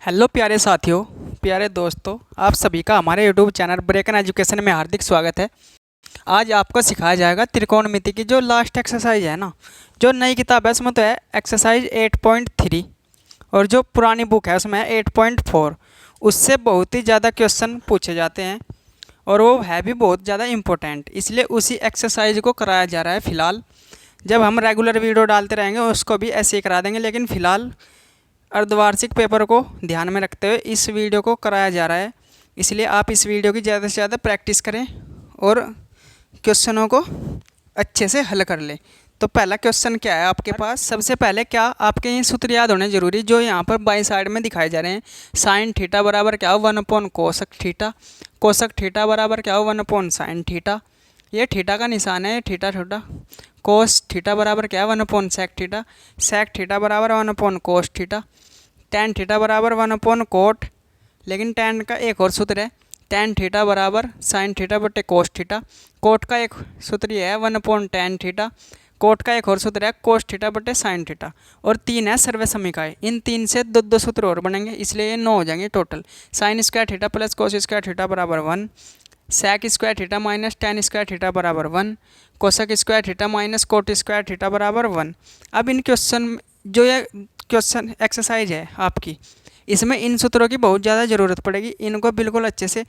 Hello प्यारे साथियों, प्यारे दोस्तों, आप सभी का हमारे यूट्यूब चैनल ब्रेकन एजुकेशन में हार्दिक स्वागत है। आज आपको सिखाया जाएगा त्रिकोणमिति की जो लास्ट एक्सरसाइज है ना, जो नई किताब है उसमें तो है एक्सरसाइज 8.3 और जो पुरानी बुक है उसमें है 8.4। उससे बहुत ही ज़्यादा क्वेश्चन पूछे जाते हैं और वो है भी बहुत ज़्यादा इम्पोर्टेंट, इसलिए उसी एक्सरसाइज को कराया जा रहा है। फ़िलहाल जब हम रेगुलर वीडियो डालते रहेंगे उसको भी ऐसे ही करा देंगे, लेकिन फ़िलहाल अर्धवार्षिक पेपर को ध्यान में रखते हुए इस वीडियो को कराया जा रहा है। इसलिए आप इस वीडियो की ज़्यादा से ज़्यादा प्रैक्टिस करें और क्वेश्चनों को अच्छे से हल कर लें। तो पहला क्वेश्चन क्या है आपके पास? सबसे पहले क्या आपके ये सूत्र याद होने जरूरी जो यहाँ पर बाई साइड में दिखाए जा रहे हैं। साइन थीटा बराबर क्या हो 1 कोसक थीटा, कोसक थीटा बराबर क्या हो 1 साइन थीटा। ये थीटा का निशान है, थीटा थीटा। कोस थीटा बराबर क्या है 1 सेक थीटा, सेक थीटा बराबर 1 कोस थीटा। टैन थीटा बराबर 1 कोट, लेकिन टैन का एक और सूत्र है, टैन थीटा बराबर साइन थीटा बटे कोस थीटा। कोट का एक सूत्र ये है 1 थीटा, कोट का एक और सूत्र है कोस थीटा बटे साइन थीटा, और तीन है सर्व समीकरण। इन तीन से दो दो सूत्र और बनेंगे, इसलिए ये 9 हो जाएंगे total. Sine square theta plus cos square theta बराबर 1, sec square theta minus tan square theta बराबर 1, cosec square theta minus cot square theta बराबर 1। अब इन क्वेश्चन जो ये क्वेश्चन एक्सरसाइज है आपकी, इसमें इन सूत्रों की बहुत ज़्यादा ज़रूरत पड़ेगी। इनको बिल्कुल अच्छे से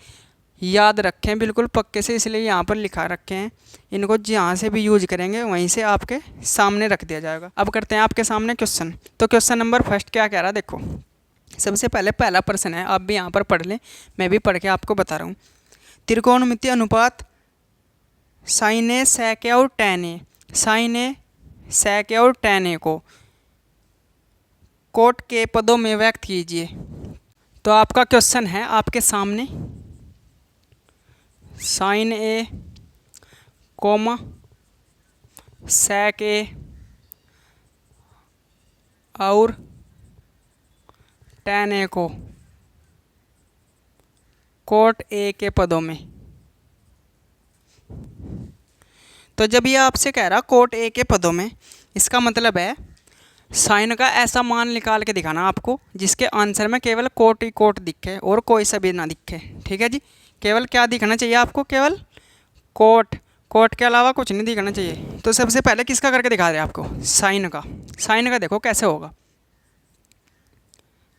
याद रखें, बिल्कुल पक्के से, इसलिए यहाँ पर लिखा रखे हैं। इनको जहाँ से भी यूज करेंगे वहीं से आपके सामने रख दिया जाएगा। अब करते हैं आपके सामने क्वेश्चन। तो क्वेश्चन नंबर फर्स्ट क्या कह रहा है देखो। सबसे पहले पहला प्रश्न है, आप भी यहाँ पर पढ़ लें, मैं भी पढ़ के आपको बता रहा हूँ। त्रिकोणमितीय अनुपात साइन ए सेक ए और टैन ए, साइन ए सेक ए और टैन ए को कोट के पदों में व्यक्त कीजिए। तो आपका क्वेश्चन है आपके सामने, साइन ए कोमा सेक ए और टैन ए को कोट ए के पदों में। तो जब ये आपसे कह रहा कोट ए के पदों में, इसका मतलब है साइन का ऐसा मान निकाल के दिखाना आपको जिसके आंसर में केवल कोट ही कोट दिखे और कोई सा भी ना दिखे। ठीक है जी, केवल क्या दिखना चाहिए आपको? केवल कोट, कोट के अलावा कुछ नहीं दिखना चाहिए। तो सबसे पहले किसका करके दिखा रहे हैं आपको? साइन का। साइन का देखो कैसे होगा।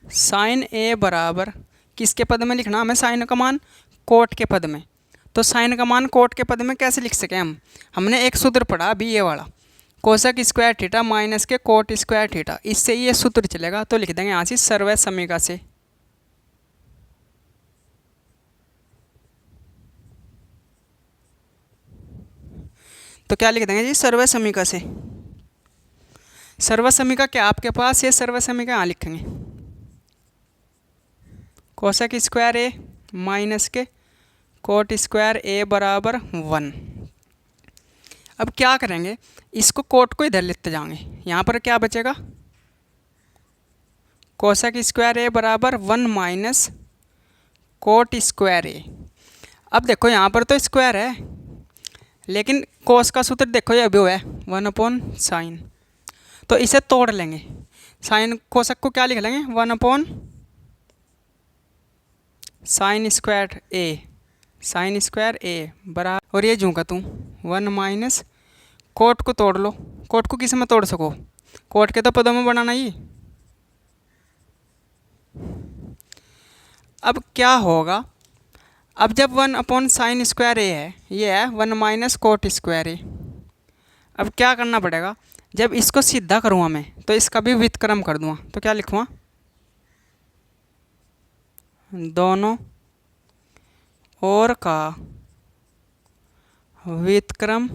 साइन ए बराबर किसके पद में लिखना हमें? साइन का मान कोट के पद में। तो साइन का मान कोट के पद में कैसे लिख सकें हम? हमने एक सूत्र पढ़ा अभी ये वाला, कोसक स्क्वायर थीटा माइनस के कोट स्क्वायर थीटा, इससे ये सूत्र चलेगा। तो लिख देंगे यहाँ से सर्व समीकरण से। तो क्या लिख देंगे जी? सर्व समीकरण से। सर्व समीकरण क्या आपके पास? ये सर्व समीकरण यहाँ लिखेंगे, कोसक स्क्वायर ए माइनस के कोट स्क्वायर ए बराबर 1। अब क्या करेंगे, इसको कोट को इधर लेते जाएंगे। यहाँ पर क्या बचेगा? कोसक स्क्वायर ए बराबर 1 माइनस कोट स्क्वायर ए। अब देखो यहाँ पर तो स्क्वायर है, लेकिन कोस का सूत्र देखो ये अभी है 1 साइन। तो इसे तोड़ लेंगे। साइन कोसक को क्या लिख लेंगे? 1 साइन स्क्वायर ए, साइन स्क्वायर ए बराबर, और ये जूँ का तू 1 माइनस कोट को तोड़ लो। कोट को किस में तोड़ सको? कोट के तो पदों में बनाना ही। अब क्या होगा? अब जब 1 साइन स्क्वायर ए है, ये है 1 माइनस कोट स्क्वायर ए। अब क्या करना पड़ेगा? जब इसको सीधा करूँगा मैं तो इसका भी व्युत्क्रम कर दूँगा। तो क्या लिखूँगा? दोनों ओर का व्युत्क्रम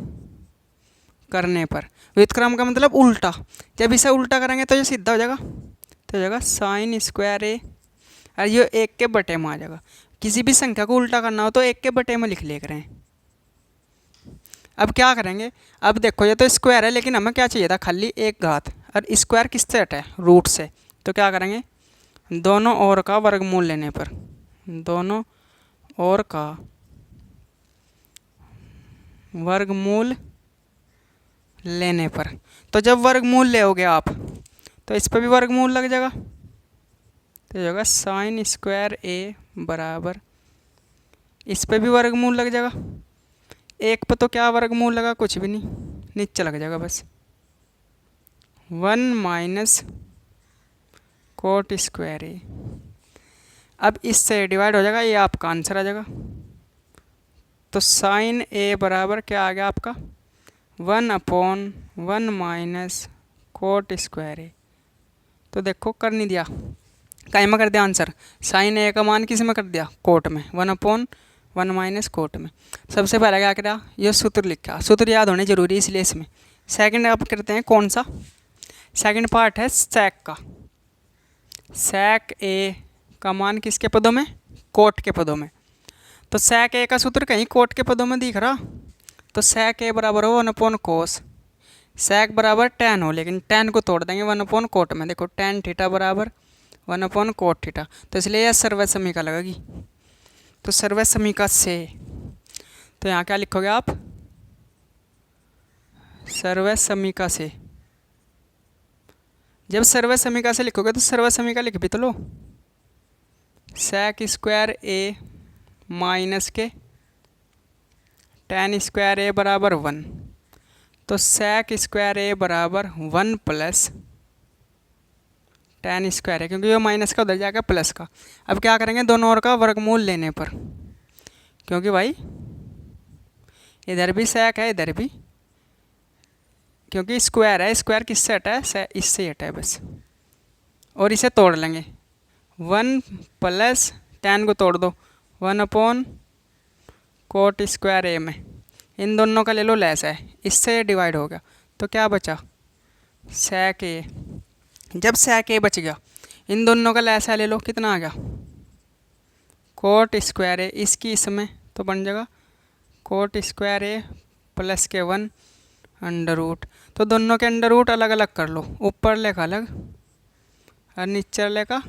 करने पर, व्युत्क्रम का मतलब उल्टा, जब इसे उल्टा करेंगे तो ये सीधा हो जाएगा। तो हो जाएगा साइन स्क्वायर ए, और ये 1 के बटे में आ जाएगा। किसी भी संख्या को उल्टा करना हो तो 1 के बटे में लिख ले करें। अब क्या करेंगे? अब देखो ये तो स्क्वायर है, लेकिन हमें क्या चाहिए था? खाली एक घात, और स्क्वायर किससे हटा है? रूट से। तो क्या करेंगे? दोनों ओर का वर्गमूल लेने पर, दोनों ओर का वर्गमूल लेने पर। तो जब वर्गमूल लेओगे आप तो इस पर भी वर्गमूल लग जाएगा। तो ये होगा साइन स्क्वायर ए बराबर, इस पे भी वर्गमूल लग जाएगा, एक पे तो क्या वर्गमूल लगा, कुछ भी नहीं, नीचे लग जाएगा बस 1 माइनस कोट स्क्वायर ए। अब इससे डिवाइड हो जाएगा, ये आपका आंसर आ जाएगा। तो साइन ए बराबर क्या आ गया आपका 1/1 माइनस कोट स्क्वायर ए। तो देखो कर नहीं दिया, काहे में कर दिया आंसर, साइन ए का मान किस में कर दिया, कोट में, 1/1 माइनस कोट में। सबसे पहले क्या करा, ये सूत्र लिखा, सूत्र याद होने जरूरी है इसलिए इसमें। सेकंड आप करते हैं कौन सा, सेकंड पार्ट है सेक का। सेक ए का मान किसके पदों में, कोट के पदों में। तो सेक ए का सूत्र कहीं कोट के पदों में दिख रहा, तो सेक ए बराबर हो 1/कोस, सेक बराबर tan हो, लेकिन tan को तोड़ देंगे 1/कोट में। देखो tan थीटा बराबर 1/कोट थीटा, तो इसलिए यह सर्वै समीका लगेगी। तो सर्वै समीका से, तो यहाँ क्या लिखोगे आप, सर्वै समीका से। जब सर्वै समीका से लिखोगे तो सर्वै समीका लिख भी तो लो, सेक स्क्वायर ए माइनस के tan स्क्वायर ए बराबर 1, तो सेक स्क्वायर ए बराबर 1 प्लस tan स्क्वायर है, क्योंकि ये माइनस का उधर जाएगा प्लस का। अब क्या करेंगे, दोनों ओर का वर्गमूल लेने पर, क्योंकि भाई इधर भी सेक है इधर भी, क्योंकि स्क्वायर है, स्क्वायर किससे हटा है, इससे ही हटा है बस। और इसे तोड़ लेंगे, 1 प्लस tan को तोड़ दो 1/कोट स्क्वायर ए में, इन दोनों का ले लो लेस है, इससे डिवाइड हो गया, तो क्या बचा, सेक ए। जब सेक ए बच गया, इन दोनों का लेस है ले लो, कितना आ गया, कोट स्क्वायर ए, इसकी इसमें तो बन जाएगा कोट स्क्वायर ए प्लस के 1 अंडर रूट। तो दोनों के अंडर रूट अलग अलग कर लो, ऊपर लेखा अलग और नीचे लेखा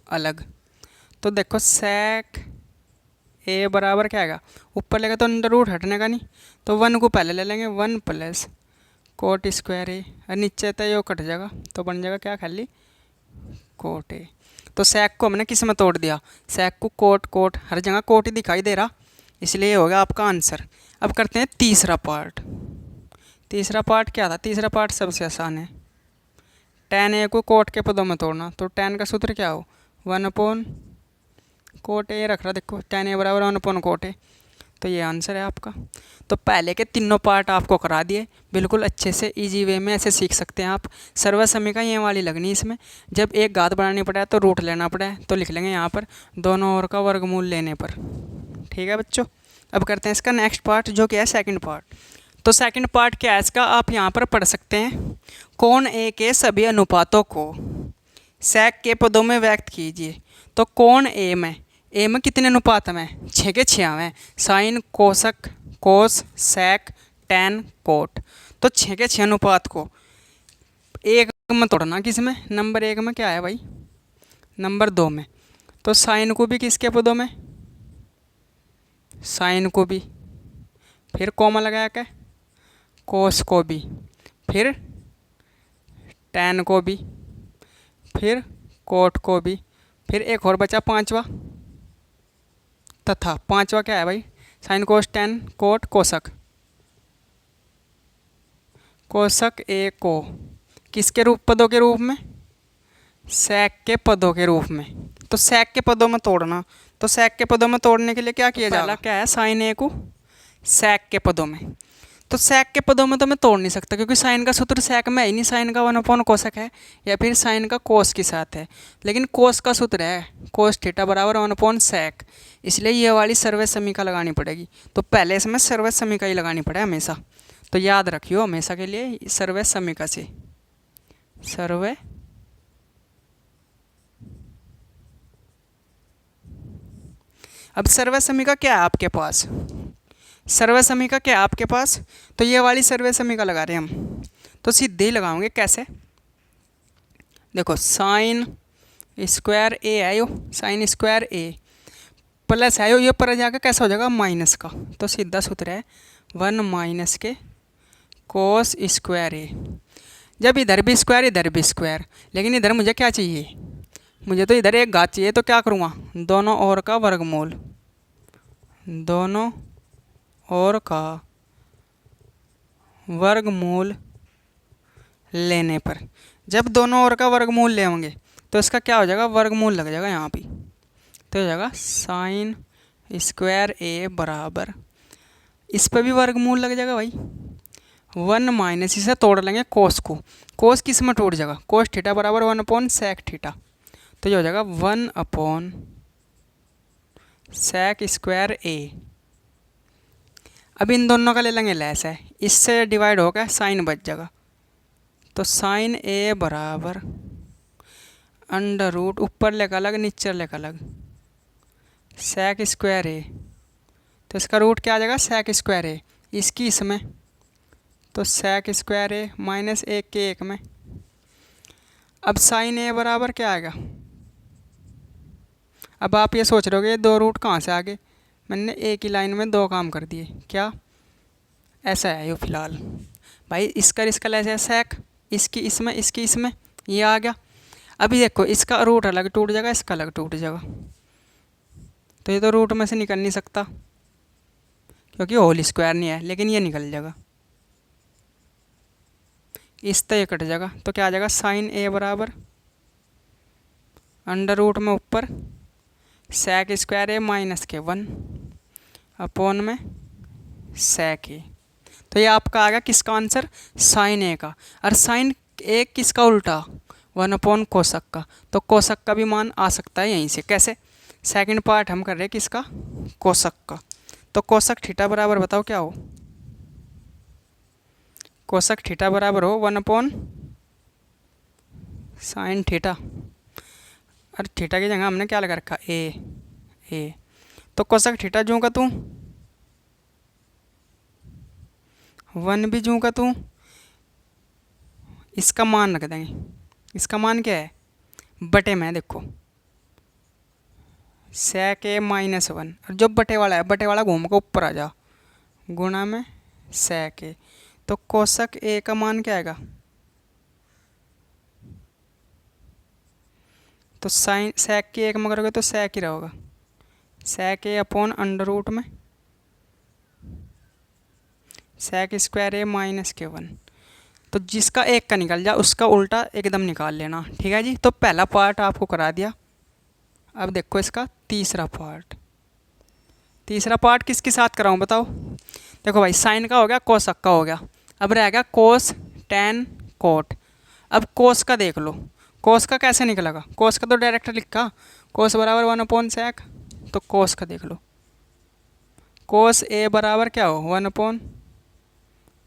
अलग। तो देखो सेक ए बराबर क्या आएगा, ऊपर लेगा तो अंडर रूट हटने का नहीं, तो 1 को पहले ले लेंगे, 1 प्लस कोट स्क्वायर ए, और नीचे तो ये कट जाएगा, तो बन जाएगा क्या, खाली कोट ए। तो सेक को हमने किस में तोड़ दिया, सेक को कोट कोट, हर जगह कोट ही दिखाई दे रहा, इसलिए हो गया आपका आंसर। अब करते हैं तीसरा पार्ट। तीसरा पार्ट क्या था, तीसरा पार्ट सबसे आसान है, tan ए को कोट के पदों में तोड़ना। तो tan का सूत्र क्या हो, 1/कोट ए रख रहा, देखो tan ए बराबर 1/कोट ए, तो ये आंसर है आपका। तो पहले के तीनों पार्ट आपको करा दिए, बिल्कुल अच्छे से इजी वे में ऐसे सीख सकते हैं आप। सर्वै समीका ये वाली लगनी, इसमें जब एक घात बनानी पड़े तो रूट लेना पड़े, तो लिख लेंगे यहाँ पर दोनों ओर का वर्गमूल लेने पर। ठीक है बच्चों, अब करते हैं इसका नेक्स्ट पार्ट, जो कि है सेकंड पार्ट। तो सेकंड पार्ट क्या है इसका, आप यहाँ पर पढ़ सकते हैं, कोण ए के सभी अनुपातों को सेक के पदों में व्यक्त कीजिए। तो कोण ए में कितने अनुपात में, 6 के 6 में, साइन कोसक कोस सेक tan कोट। तो 6 के 6 अनुपात को एक में तोड़ना, किस में, नंबर 1 में क्या है भाई, नंबर 2 में। तो साइन को भी किसके पदों में, साइन को भी, फिर कॉमा लगा के कोस को भी, फिर tan को भी, फिर कोट को भी, फिर एक और बचा पांचवा, तथा पांचवा क्या है भाई, साइन कोस tan कोट कोसक। कोसक ए को किसके रूप, पदों के रूप में, सेक के पदों के रूप में। तो सेक के पदों में तोड़ना, तो सेक के पदों में तोड़ने के लिए क्या किया जाएगा, क्या है, साइन ए को सेक के पदों में। तो सेक के पदों में तो मैं तोड़ नहीं सकता, क्योंकि साइन का सूत्र सेक में है ही नहीं, साइन का 1/कोसक है, या फिर साइन का कोस के साथ है। लेकिन कोस का सूत्र है कोस थीटा बराबर 1/सेक, इसलिए ये वाली सर्वै समीका लगानी पड़ेगी। तो पहले इसमें सर्वै समीका ही लगानी पड़े हमेशा, तो याद रखियो हमेशा के लिए सर्वै समीका से, सर्वै अब सर्वै समीका क्या है आपके पास, सर्वै समीका क्या है आपके पास, तो ये वाली सर्वै समीका लगा रहे हैं हम, तो सीधे ही लगाओगे कैसे, देखो साइन स्क्वायर ए है यो, साइन स्क्वायर ए प्लस है यो, ये पर जाकर कैसा हो जाएगा माइनस का, तो सीधा सूत्र है 1 माइनस के कोस स्क्वायर ए। जब इधर भी स्क्वायर इधर भी स्क्वायर, लेकिन इधर मुझे क्या चाहिए, मुझे तो इधर एक घात चाहिए, तो क्या करूँगा, दोनों ओर का वर्गमूल, दोनों ओर का वर्गमूल लेने पर, जब दोनों ओर का वर्गमूल लेंगे तो इसका क्या हो जाएगा, वर्गमूल लग जाएगा यहाँ पे, तो हो जाएगा साइन स्क्वायर ए बराबर, इस पर भी वर्गमूल लग जाएगा भाई, 1 माइनस, इसे तोड़ लेंगे कोस को, कोस किस में टूट जाएगा, कोस थीटा बराबर 1 अपॉन सेक थीटा, तो ये हो जाएगा 1 अपॉन सेक स्क्वायर ए। अब इन दोनों का ले लेंगे लेस है, इससे डिवाइड होकर साइन बच जाएगा, तो साइन ए बराबर अंडर रूट, ऊपर लेकर अलग नीचे लेकर अलग, सेक स्क्वायर ए, तो इसका रूट क्या आ जाएगा, सेक स्क्वायर ए, इसकी इसमें, तो सेक स्क्वायर ए माइनस एक के एक में। अब साइन ए बराबर क्या आएगा, अब आप ये सोच रहे होगे दो रूट कहाँ से आ गए, मैंने एक ही लाइन में दो काम कर दिए, क्या ऐसा है ये फिलहाल भाई, इसका ऐसा है सेक, इसकी इसमें ये आ गया। अभी देखो इसका रूट अलग टूट जाएगा, इसका अलग टूट जाएगा, तो ये तो रूट में से निकल नहीं सकता क्योंकि होल स्क्वायर नहीं है, लेकिन ये निकल जाएगा, इस तरह कट जाएगा, तो क्या आ जाएगा, साइन ए बराबर अंडर रूट में ऊपर सेक स्क्वायर ए माइनस के 1 अपॉन में सेक ए, तो ये आपका आ गया किसका आंसर, साइन ए का। और साइन ए किसका उल्टा, 1 अपॉन कोसक का, तो कोसक का भी मान आ सकता है यहीं से, कैसे, सेकंड पार्ट हम कर रहे हैं किसका, कोसक का, तो कोसक थीटा बराबर बताओ क्या हो, कोसक थीटा बराबर हो 1 अपॉन साइन थीटा, और थीटा की जगह हमने क्या लगा रखा, ए, तो कोसक थीटा जूँ का तू 1 भी जूँ का तू, इसका मान रख देंगे, इसका मान क्या है, बटे में देखो सेक ए माइनस 1, और जो बटे वाला है, बटे वाला घूम के ऊपर आ जा, गुणा में सेक ए, तो कोसक ए का मान क्या आएगा, तो साइन सेक के एक में करोगे तो सेक ही रहेगा, सेक ए अपॉन अंडर रूट में सेक स्क्वायर ए माइनस के 1, तो जिसका एक का निकल जाए उसका उल्टा एकदम निकाल लेना, ठीक है जी। तो पहला पार्ट आपको करा दिया, अब देखो इसका तीसरा पार्ट, तीसरा पार्ट किसके साथ कराऊँ बताओ, देखो भाई साइन का हो गया, कोसक का हो गया, अब रह गया कोस टेन कोट। अब कोस का देख लो, कोस का कैसे निकलेगा, कोस का तो डायरेक्ट लिखा, कोस बराबर 1 अपॉन सेक, तो कोस का देख लो, कोस ए बराबर क्या हो 1 अपॉन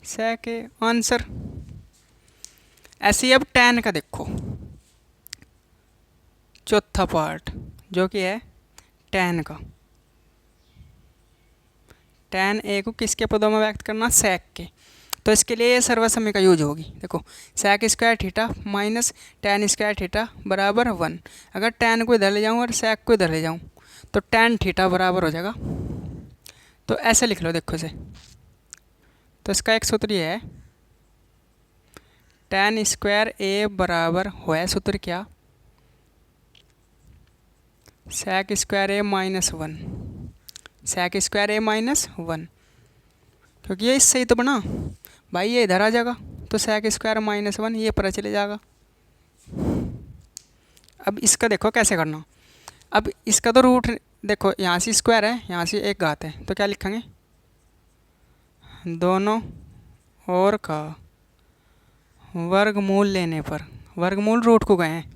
सेक ए, आंसर। ऐसे ही अब टेन का देखो, चौथा पार्ट जो कि है टेन का, टेन ए को किसके पदों में व्यक्त करना, सेक के, तो इसके लिए सर्वसम्य का यूज होगी, देखो sec square theta minus ten square theta बराबर 1, अगर टेन को इधर ले जाऊँ और सेक को इधर ले जाऊँ तो टेन थीटा बराबर हो जाएगा, तो ऐसे लिख लो देखो इसे, तो इसका एक सूत्र ये है, टेन स्क्वायर ए बराबर है सूत्र क्या, सेक स्क्वायर ए माइनस 1, सेक स्क्वायर ए माइनस 1, क्योंकि ये इससे ही तो बना भाई, ये इधर आ जाएगा तो सेक स्क्वायर माइनस 1 ये पर चले जाएगा। अब इसका देखो कैसे करना, अब इसका तो रूट देखो, यहाँ से स्क्वायर है, यहाँ से एक घात है, तो क्या लिखेंगे, दोनों ओर का वर्गमूल लेने पर, वर्गमूल रूट को गए हैं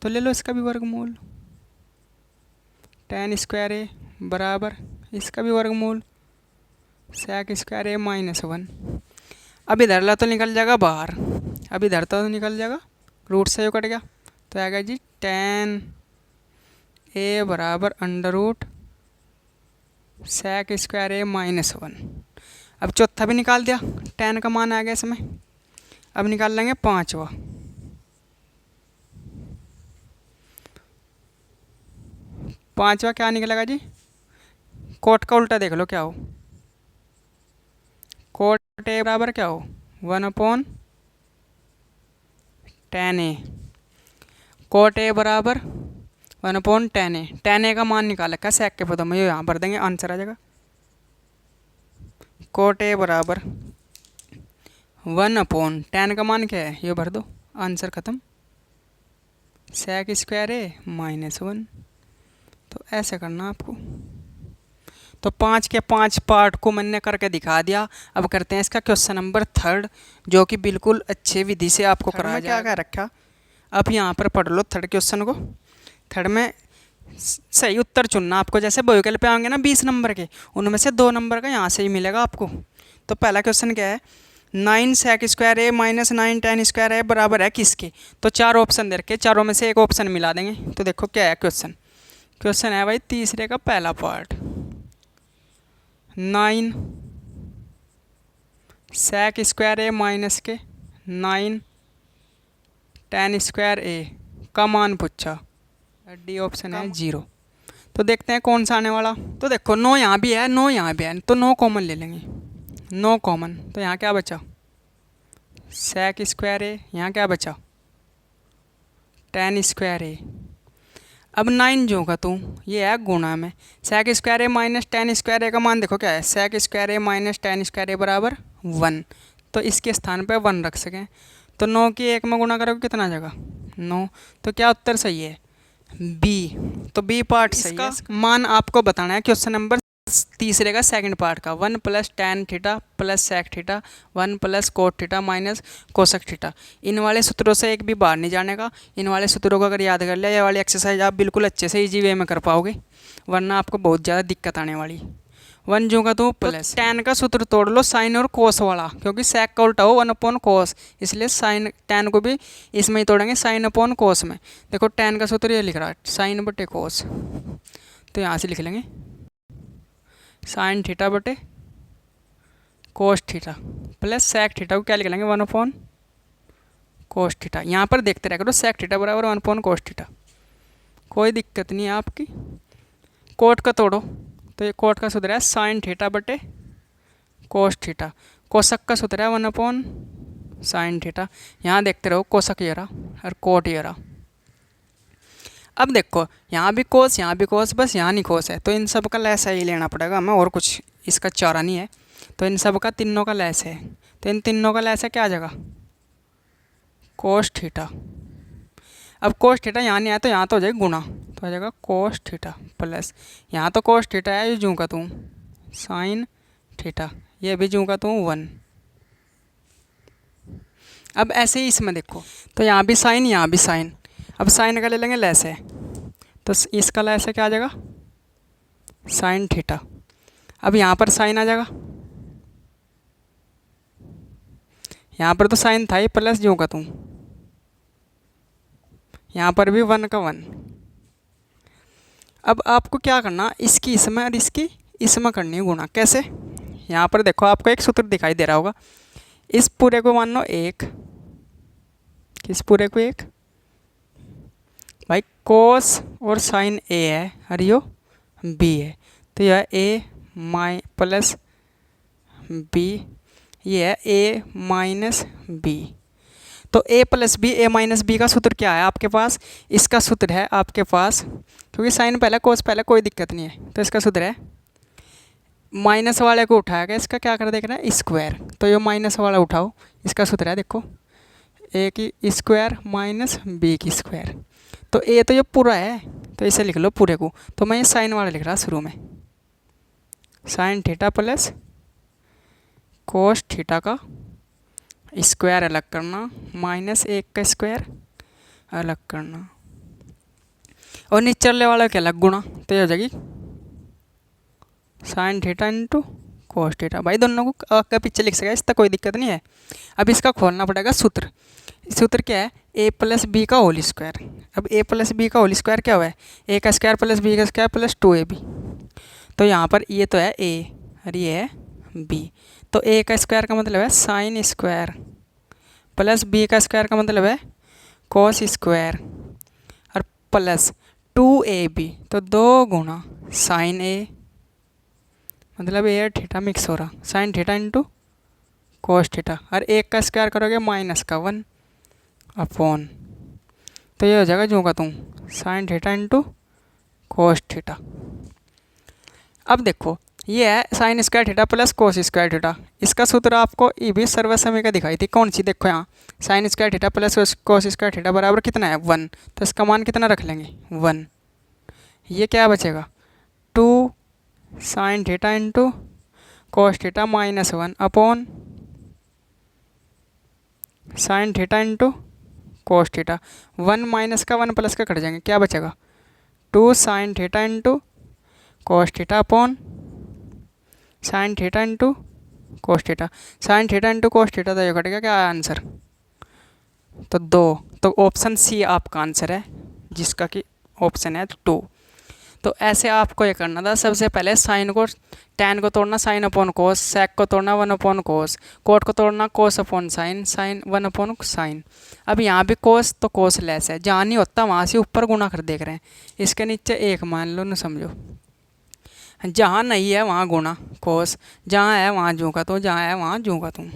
तो ले लो इसका भी वर्गमूल, टेन स्क्वायर ए बराबर इसका भी वर्गमूल सेक स्क्वायर ए माइनस 1, अब इधर ला तो निकल जाएगा बाहर, अब इधर तो निकल जाएगा, रूट से जो कट गया, तो आएगा जी टेन ए बराबर अंडर रूट सेक स्क्वायर ए माइनस 1। अब चौथा भी निकाल दिया, टेन का मान आ गया इसमें, अब निकाल लेंगे पाँचवा, पाँचवा क्या निकलेगा जी, कोट का उल्टा देख लो क्या हो, कोट ए बराबर क्या हो 1 अपॉन टेन ए, कोट ए बराबर 1/tan a। tan a का मान निकाला क्या सेक के पदों में, ये यहाँ भर देंगे, आंसर आ जाएगा। कोट ए बराबर 1/tan का मान क्या है, ये भर दो, आंसर ख़त्म। सेक स्क्वायर ए -1। तो ऐसे करना आपको। तो 5 के 5 पार्ट को मैंने करके दिखा दिया। अब करते हैं इसका क्वेश्चन नंबर 3, जो कि बिल्कुल अच्छे विधि से आपको कराया जाएगा। क्या रखा, अब यहाँ पर पढ़ लो 3rd क्वेश्चन को। 3rd में सही उत्तर चुनना आपको। जैसे वहीकल पे आएंगे ना 20 नंबर के, उनमें से 2 नंबर का यहाँ से ही मिलेगा आपको। तो पहला क्वेश्चन क्या है, 9 सेक स्क्वायर ए -9 tan स्क्वायर ए बराबर है किसके। तो 4 ऑप्शन दे रखे, चारों में से एक ऑप्शन मिला देंगे। तो देखो क्या है क्वेश्चन। क्वेश्चन है भाई तीसरे का पहला पार्ट, 9 सेक स्क्वायर ए माइनस के 9 tan स्क्वायर ए का मान पूछा। डी ऑप्शन है 0। तो देखते हैं कौन सा आने वाला। तो देखो 9 यहाँ भी है, 9 यहाँ भी है, तो 9 कॉमन ले लेंगे। 9 कॉमन, तो यहाँ क्या बचा, सेक स्क्वायर ए, यहाँ क्या बचा, tan स्क्वायर ए। अब 9 जो का तू ये है गुणा में, sec square A minus tan square a का मान देखो क्या है, सेक स्क्वायर ए माइनस tan स्क्वायर ए बराबर 1। तो इसके स्थान पे 1 रख सकें। तो 9 की 1 में गुणा करोगे कितना जगह, 9। तो क्या उत्तर सही है, बी। तो बी पार्ट सही है। मान आपको बताना है क्वेश्चन नंबर तीसरे का सेकंड पार्ट का, 1 + tan theta plus sec theta 1 + cot theta minus cosec theta. इन वाले सूत्रों से एक भी बाहर नहीं जाने का। इन वाले सूत्रों को अगर याद कर लिया, ये वाली एक्सरसाइज आप बिल्कुल अच्छे से इजी वे में कर पाओगे, वरना आपको बहुत ज़्यादा दिक्कत आने वाली। 1 जो का तो प्लस tan का सूत्र तोड़ लो साइन और कोस वाला, क्योंकि सेक का उल्टा हो 1/cos, इसलिए साइन tan को भी इसमें ही तोड़ेंगे sin/cos में। देखो tan का सूत्र ये लिख रहा है sin/cos, तो यहाँ से लिख लेंगे sin theta cos theta plus sec theta को क्या लिख लेंगे 1/cos थीटा। यहाँ पर देखते रह करो, सेक थीटा बराबर 1/cos थीटा, कोई दिक्कत नहीं है आपकी। कोट का तोड़ो, तो ये कोट का सूत्र है sin थीटा cos थीटा। कोसक का सूत्र है 1/sin थीटा। यहाँ देखते रहो, कोसक ये रहा और कोट ये रहा। अब देखो यहाँ भी कोस, यहाँ भी कोस, बस यहाँ नहीं कोस है, तो इन सब का लैस ही लेना पड़ेगा हमें, और कुछ इसका चारा नहीं है। तो इन सब का तीनों का लैस है, तो इन तीनों का लैस है क्या आ जाएगा, कोस थीटा। अब कोस थीटा यहाँ नहीं आया, तो यहाँ तो हो जाएगा गुणा, तो आ जाएगा कोस थीटा प्लस, यहाँ तो कोस थीटा है, ये जूँ का तू साइन थीटा, ये भी जूँ का तू 1। अब ऐसे ही इसमें देखो, तो यहाँ भी साइन, यहाँ भी साइन। अब साइन का ले लेंगे लैस है, तो इसका लैस है क्या आ जाएगा, साइन थीटा। अब यहाँ पर साइन आ जाएगा, यहाँ पर तो साइन था ही प्लस जो का तू, यहाँ पर भी 1 का 1। अब आपको क्या करना, इसकी इसमें और इसकी इसमें करनी है गुणा। कैसे, यहाँ पर देखो आपको एक सूत्र दिखाई दे रहा होगा, इस पूरे को मान लो 1, किस पूरे को 1 भाई, कोस और साइन ए है और यो बी है, तो यह ए माइ प्लस बी, ये है ए माइनस बी। तो a + b, a - b का सूत्र क्या है आपके पास, इसका सूत्र है आपके पास, क्योंकि साइन पहले कोस पहले कोई दिक्कत नहीं है, तो इसका सूत्र है माइनस वाले को उठाएगा, इसका क्या कर देख रहा है स्क्वायर, तो ये माइनस वाला उठाओ, इसका सूत्र है देखो a की स्क्वायर माइनस b की स्क्वायर। तो a तो ये पूरा है, तो इसे लिख लो पूरे को, तो मैं ये साइन वाला लिख रहा शुरू में, sine theta plus cos theta का स्क्वायर अलग करना माइनस 1 का स्क्वायर अलग करना, और निचले वाला क्या अलग गुणा, तो ये हो जाएगी sign theta into cos theta. भाई दोनों को आगे पीछे लिख सके, इसका कोई दिक्कत नहीं है। अब इसका खोलना पड़ेगा सूत्र। सूत्र क्या है, a + b का होल स्क्वायर। अब a + b का होल स्क्वायर क्या हुआ है, a का स्क्वायर प्लस b का स्क्वायर प्लस 2ab। तो यहाँ पर ये तो है a और ये है b, तो a का स्क्वायर का मतलब है साइन स्क्वायर प्लस b का स्क्वायर का मतलब है कोस स्क्वायर और प्लस 2ab, तो 2 गुणा साइन a, मतलब ए और थीटा मिक्स हो रहा, sign theta into cos theta, और 1 का स्क्वायर करोगे -1 अपॉन, तो तो ये हो जाएगा जो का तुम sign theta into cos theta. अब देखो ये है sine square theta plus cos square theta. इसका सूत्र आपको ये भी सर्वसमय दिखाई थी कौन सी, देखो यहाँ sign square theta plus cos square theta बराबर कितना है 1, तो इसका मान कितना रख लेंगे 1। ये क्या बचेगा 2 sign theta into cos theta minus 1 upon sign theta into cos theta. 1 minus का 1 प्लस का कट जाएंगे, क्या बचेगा 2 sign theta into cos theta upon sine theta into cos theta. Sign theta into cos theta तो ये cut गया, क्या है आंसर तो 2। तो ऑप्शन सी आपका आंसर है, जिसका कि ऑप्शन है 2। तो ऐसे आपको ये करना था, सबसे पहले साइन को टैन को तोड़ना साइन अपॉन कोस, सेक को तोड़ना 1 अपॉन कोस, कोट को तोड़ना cos upon sine, sine 1 upon sine. अब यहाँ भी कोस तो कोस लेस है, जहाँ नहीं होता वहाँ से ऊपर गुणा कर देख रहे हैं। इसके नीचे 1 मान लो, न समझो जहाँ नहीं है वहाँ गुणा कोस, जहाँ है वहाँ जू का तो, जहाँ है वहाँ जू का तुम।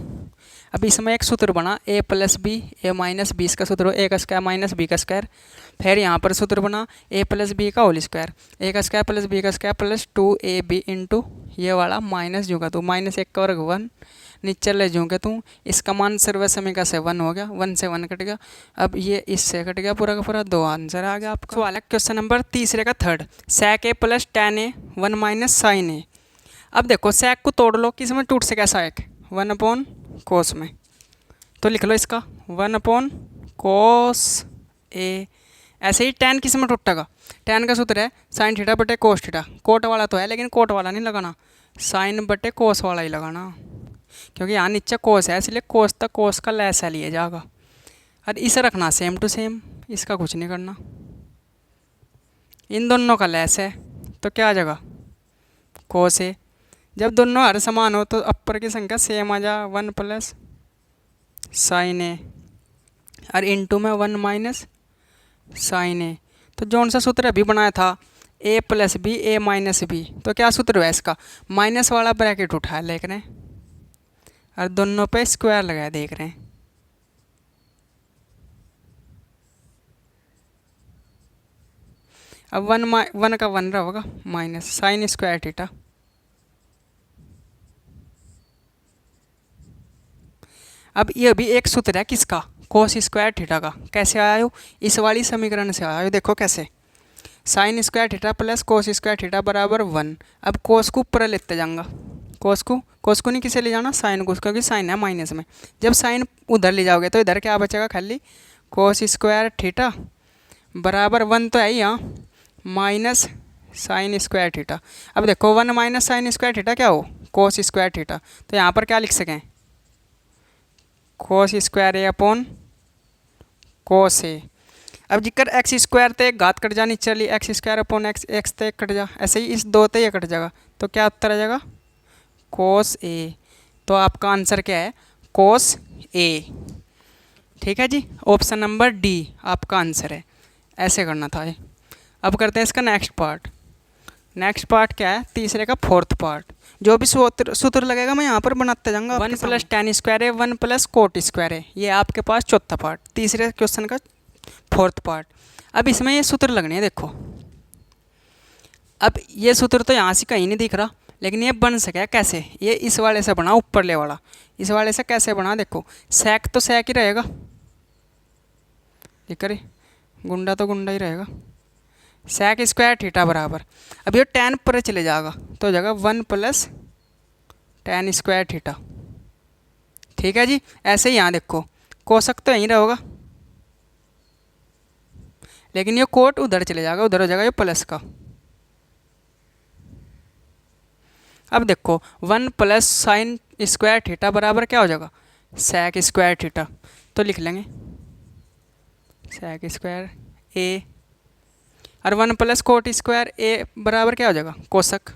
अब इसमें एक सूत्र बना a plus b a minus b, इसका सूत्र ए का स्क्वायर माइनस बी का स्क्वायर। फिर यहाँ पर सूत्र बना a प्लस बी का होल स्क्वायर, ए का स्क्वायर प्लस बी का स्क्वायर प्लस 2ab इंटू ये वाला माइनस जू का तू, माइनस 1 का वर्ग 1 नीचे ले जूँ के तू। इसका मान सर्वसमय का से 1 हो गया, 1 से 1 कट गया। अब ये इससे कट गया पूरा का पूरा, 2 आंसर आ गया आपका। सवाल है क्वेश्चन नंबर तीसरे का third, sec a plus tan a 1 minus sine a। अब देखो sec को तोड़ लो, किस में टूट सके sec 1 अपॉन कोस में, तो लिख लो इसका 1 अपॉन कोस a। ऐसे ही tan किस में टूटेगा, tan का सूत्र है साइन थीटा बटे कोस थीटा। कोट वाला तो है लेकिन कोट वाला नहीं लगाना, साइन बटे कोस वाला ही लगाना, क्योंकि यहाँ नीचे कोस है इसलिए कोस तक कोस का लेस है लिए जाएगा। और इसे रखना सेम टू सेम, इसका कुछ नहीं करना। इन दोनों का लेस है तो क्या आ जाएगा कोस है। जब दोनों हर समान हो तो अपर की संख्या सेम आ जा, 1 प्लस साइन ए और इंटू में 1 माइनस साइन ए। तो जौन सा सूत्र अभी बनाया था a plus b a minus b, तो क्या सूत्र है इसका, माइनस वाला ब्रैकेट उठाया देख रहे हैं और दोनों पे स्क्वायर लगाया देख रहे हैं। अब 1 का 1 रहा होगा माइनस साइन स्क्वायर थीटा। अब ये भी एक सूत्र है किसका, कोस स्क्वायर थीटा का। कैसे आया हो, इस वाली समीकरण से आया हो, देखो कैसे, sign square theta plus cos square theta बराबर 1। अब कोस को ऊपर लेते जाऊंगा, कोस को नहीं किसे ले जाना, साइन को, क्योंकि साइन है माइनस में। जब साइन उधर ले जाओगे तो इधर क्या बचेगा खाली कोस स्क्वायर थीटा बराबर 1 तो है ही यहाँ माइनस साइन स्क्वायर थीटा। अब देखो 1 माइनस साइन स्क्वायर थीटा क्या हो, कोस स्क्वायर थीटा। तो यहाँ पर क्या लिख सकें, कोस स्क्वायर ए अपॉन कोस ए। अब जिक्र एक्स स्क्वायर ते घात कट जानी, चलिए x square upon x, x ते कट जा, ऐसे ही इस 2 ते ये कट जाएगा, तो क्या उत्तर आ जाएगा कोस ए। तो आपका आंसर क्या है कोस ए। ठीक है जी, ऑप्शन नंबर डी आपका आंसर है। ऐसे करना था ये। अब करते हैं इसका नेक्स्ट पार्ट। नेक्स्ट पार्ट क्या है, तीसरे का फोर्थ पार्ट। जो भी सूत्र लगेगा मैं यहाँ पर बनाते जाऊँगा। 1 प्लस tan स्क्वायर है 1 प्लस कोट स्क्वायर है, ये आपके पास चौथा पार्ट, तीसरे क्वेश्चन का फोर्थ पार्ट। अब इसमें ये सूत्र लगने हैं, देखो अब ये सूत्र तो यहाँ से कहीं नहीं दिख रहा, लेकिन ये बन सके कैसे, ये इस वाले से बना, ऊपरले वाला इस वाले से कैसे बना, देखो सेक तो सेक ही रहेगा, ये करे गुंडा तो गुंडा ही रहेगा, सेक स्क्वायर थीटा बराबर। अब ये tan पर चले जाएगा तो हो जाएगा 1 प्लस tan स्क्वायर थीटा। ठीक है जी, ऐसे ही यहाँ देखो कोसक तो यहीं रहेगा, लेकिन ये कोट उधर चले जाएगा, उधर हो जाएगा ये प्लस का। अब देखो 1 प्लस साइन स्क्वायर थीटा बराबर क्या हो जाएगा सेक स्क्वायर थीटा। तो लिख लेंगे सेक स्क्वायर ए और 1 प्लस कोट स्क्वायर ए बराबर क्या हो जाएगा कोसक।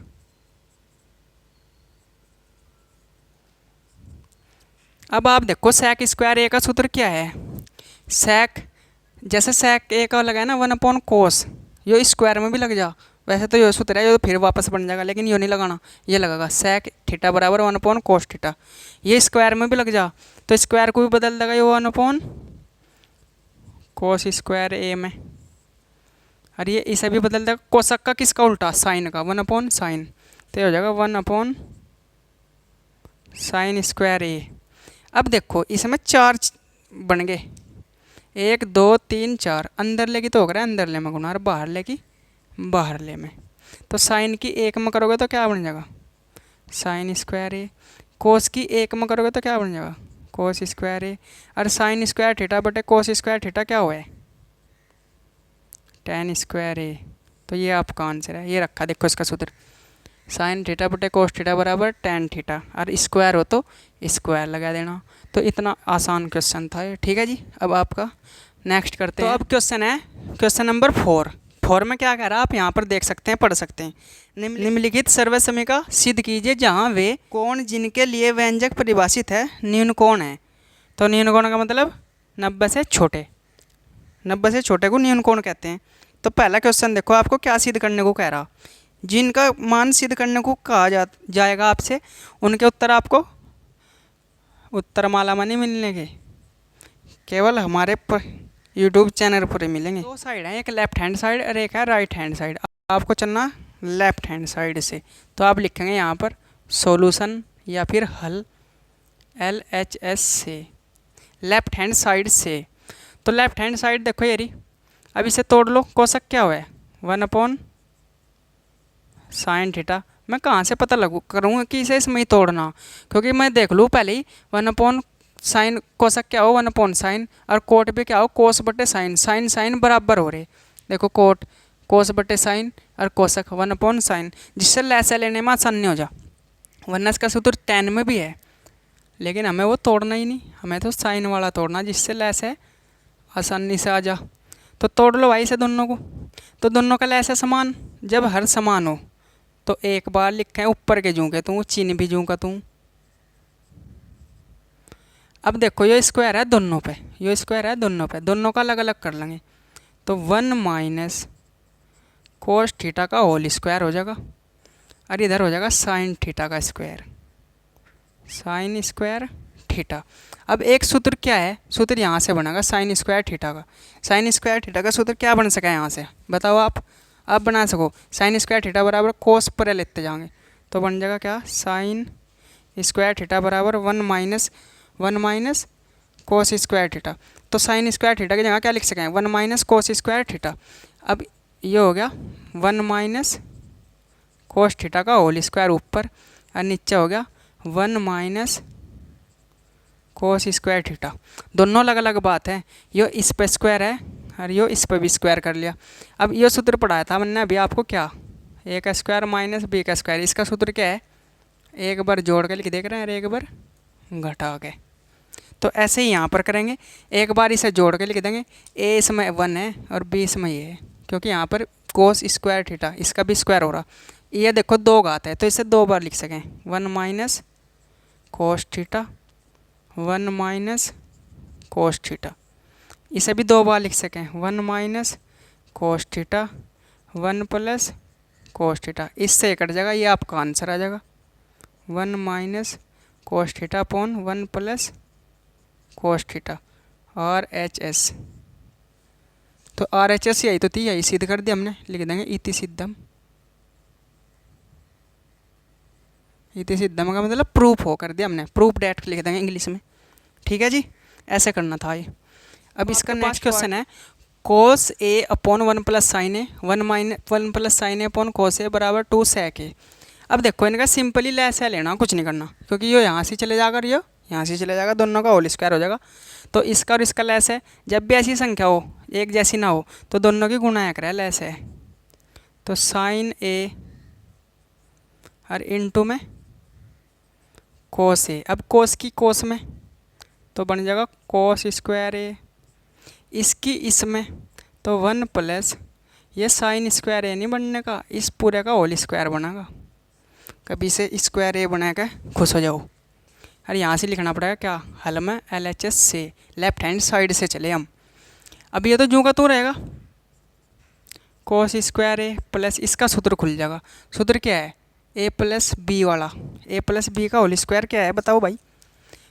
अब आप देखो सेक स्क्वायर ए का सूत्र क्या है, सेक जैसे सेक ए का लगा है ना 1 अपॉन कोस, ये स्क्वायर में भी लग जा, वैसे तो ये सूत्र है ये तो फिर वापस बन जाएगा, लेकिन ये नहीं लगाना, ये लगेगा सेक थीटा बराबर 1 अपॉन कोस थीटा। ये स्क्वायर में भी लग जा तो स्क्वायर को भी बदल देगा, ये 1 अपॉन कोस स्क्वायर ए में, और ये इसे भी बदल देगा कोसक का, किसका उल्टा, साइन का, 1 साइन, तो ये हो जाएगा 1 साइन स्क्वायर ए। अब देखो इसमें 4 बन गए, 1 2 3 4, अंदर ले की तो हो रहा है अंदर ले में गुना, और बाहर ले की बाहर ले में, तो साइन की 1 में करोगे तो क्या बन जाएगा, साइन स्क्वायर ए। कोस की 1 में करोगे तो क्या बन जाएगा, कोस स्क्वायर ए। और साइन स्क्वायर थीटा बटे कोस स्क्वायर थीटा क्या हुआ है, टेन स्क्वायर ए। तो ये आपका आंसर है, ये रखा देखो इसका सूत्र, साइन थीटा बटे कोस थीटा बराबर टेन थीटा, और स्क्वायर हो तो स्क्वायर लगा देना। तो इतना आसान क्वेश्चन था ये, ठीक है जी। अब आपका नेक्स्ट करते हैं। तो अब क्वेश्चन है क्वेश्चन नंबर 4 में क्या कह रहा है आप यहाँ पर देख सकते हैं, पढ़ सकते हैं। निम्नलिखित सर्वसमी समीका सिद्ध कीजिए जहाँ वे कोण जिनके लिए व्यंजक परिभाषित है न्यून कोण है। तो न्यून कोण का मतलब 90 से छोटे, 90 से छोटे को न्यून कोण कहते हैं। तो पहला क्वेश्चन देखो आपको क्या सिद्ध करने को कह रहा, जिनका मान सिद्ध करने को कहा जाएगा आपसे, उनके उत्तर आपको उत्तरमाला में नहीं मिलने के, केवल हमारे यूट्यूब चैनल पर ही मिलेंगे। 2 साइड हैं, एक लेफ्ट हैंड साइड और एक है राइट हैंड साइड। आपको चलना लेफ्ट हैंड साइड से, तो आप लिखेंगे यहाँ पर सॉल्यूशन या फिर हल LHS से, लेफ्ट हैंड साइड से। तो लेफ्ट हैंड साइड देखो ये रही, अब इसे तोड़ लो, कोसक क्या हुआ है 1 साइन थीटा। मैं कहाँ से पता लगू करूँगा कि इसे इसमें ही तोड़ना, क्योंकि मैं देख लूँ पहले ही 1 साइन, कोसक क्या हो 1 साइन, और कोट भी क्या हो कोस बटे साइन, साइन साइन बराबर हो रहे, देखो कोट कोस बटे साइन और कोसक 1 साइन, जिससे लैसे लेने में आसानी हो जा। वरना इसका सूत्र 10 में भी है, लेकिन हमें वो तोड़ना ही नहीं, हमें तो साइन वाला तोड़ना जिससे लैसे आसानी से आ जा। तो तोड़ लो भाई से दोनों को। तो दोनों का लैसे समान, जब हर समान हो तो एक बार लिखें ऊपर के जूँ के तू, चिन्ह भी जूँ का तू। अब देखो ये स्क्वायर है दोनों पे, ये स्क्वायर है दोनों पे, दोनों का अलग अलग कर लेंगे। तो 1 कोस थीटा का होल स्क्वायर हो जाएगा, और इधर हो जाएगा साइन थीटा का स्क्वायर, साइन स्क्वायर थीटा। अब एक सूत्र क्या है, सूत्र यहाँ से बनेगा साइन स्क्वायर थीटा का। साइन स्क्वायर थीटा का सूत्र क्या बन सका यहाँ से बताओ आप बना सको। साइन स्क्वायर थीटा बराबर कोस पर लेते जाएंगे, तो बन जाएगा क्या, साइन स्क्वायर थीटा बराबर 1 कोस स्क्वायर थीटा। तो साइन स्क्वायर थीटा की जगह क्या लिख सकें 1 कोस स्क्वायर थीटा। अब ये हो गया 1 कोस थीटा का होल स्क्वायर ऊपर, और नीचे हो गया 1 कोस स्क्वायर थीटा। दोनों अलग अलग बात है, यो इस पे स्क्वायर है और यो इस पे भी स्क्वायर कर लिया। अब ये सूत्र पढ़ाया था मैंने अभी आपको, क्या a का स्क्वायर माइनस b का स्क्वायर, इसका सूत्र क्या है, एक बार जोड़ के लिख देख रहे हैं और एक बार घटा के। तो ऐसे ही यहाँ पर करेंगे, एक बार इसे जोड़ के लिख देंगे, a इसमें 1 है और b इसमें ये है, क्योंकि यहाँ पर कोस स्क्वायर थीटा इसका भी स्क्वायर हो रहा, ये देखो 2 घात है तो इसे 2 बार लिख सकें, 1 कोस थीटा 1 कोस थीटा। इसे भी 2 बार लिख सकें 1 कोस थीटा 1 कोस थीटा। इससे कट जाएगा, ये आपका आंसर आ जाएगा 1 cos theta upon 1 cos theta RHS। तो RHS यही तो थी, यही सिद्ध कर दिया हमने, लिख देंगे इति सिद्धम। इति सिद्धम का मतलब प्रूफ हो कर दिया हमने, प्रूफ डेट लिख देंगे इंग्लिश में, ठीक है जी। ऐसे करना था ये। अब इसका नेक्स्ट क्वेश्चन है कोस ए upon 1 sign A 1 sign A upon कोस ए बराबर 2 सेक ए। अब देखो इनका सिंपली लैस है लेना, कुछ नहीं करना, क्योंकि ये यहाँ से चले जाएगा और ये यहाँ से चले जाएगा, दोनों का होल स्क्वायर हो जाएगा। तो इसका और इसका लैस है, जब भी ऐसी संख्या हो एक जैसी ना हो तो दोनों की गुणा करें, लैस है। तो साइन ए और इनटू में कोस ए। अब कोस की कोस में तो बन जाएगा कोस स्क्वायर ए, इसकी इसमें तो 1 ये साइन स्क्वायर ए नहीं बनने का, इस पूरे का होल स्क्वायर बनेगा। कभी से स्क्वायर ए बना के खुश हो जाओ। अरे यहाँ से लिखना पड़ेगा क्या, हल में LHS से, लेफ्ट हैंड साइड से चले हम। अब ये तो जूँ का तू रहेगा, कोस स्क्वायर ए प्लस इसका सूत्र खुल जाएगा। सूत्र क्या है, a प्लस बी वाला, a प्लस बी का होल स्क्वायर क्या है बताओ भाई।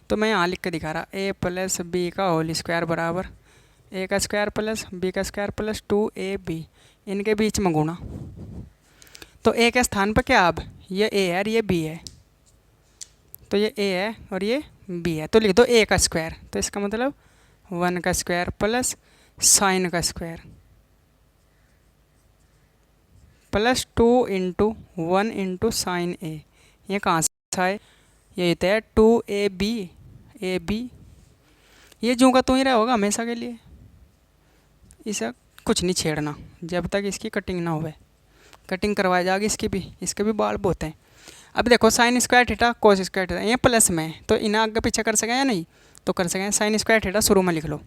तो मैं यहाँ लिख के दिखा रहा, a प्लस बी का होल स्क्वायर बराबर ए का स्क्वायर प्लस बी का स्क्वायर प्लस 2ab, इनके बीच में गुणा। तो ए के स्थान पर क्या, अब ये ए है और ये बी है, तो ये ए है और ये बी है, तो लिख दो ए का स्क्वायर। तो इसका मतलब 1 का स्क्वायर प्लस साइन का square plus 2 into 1 into sine A. ये कहाँ से आए, ये होता है 2ab, ये जूँ का तू ही रहा होगा हमेशा के लिए, इसे कुछ नहीं छेड़ना जब तक इसकी कटिंग ना होवे। कटिंग करवाई जाएगी इसके भी बाल बहुत हैं। अब देखो sign square theta cos square theta, ये प्लस में है तो इन्हें आगे पीछे कर सकें या नहीं, तो कर सकें। साइन स्क्वायर थीटा शुरू में लिख लो,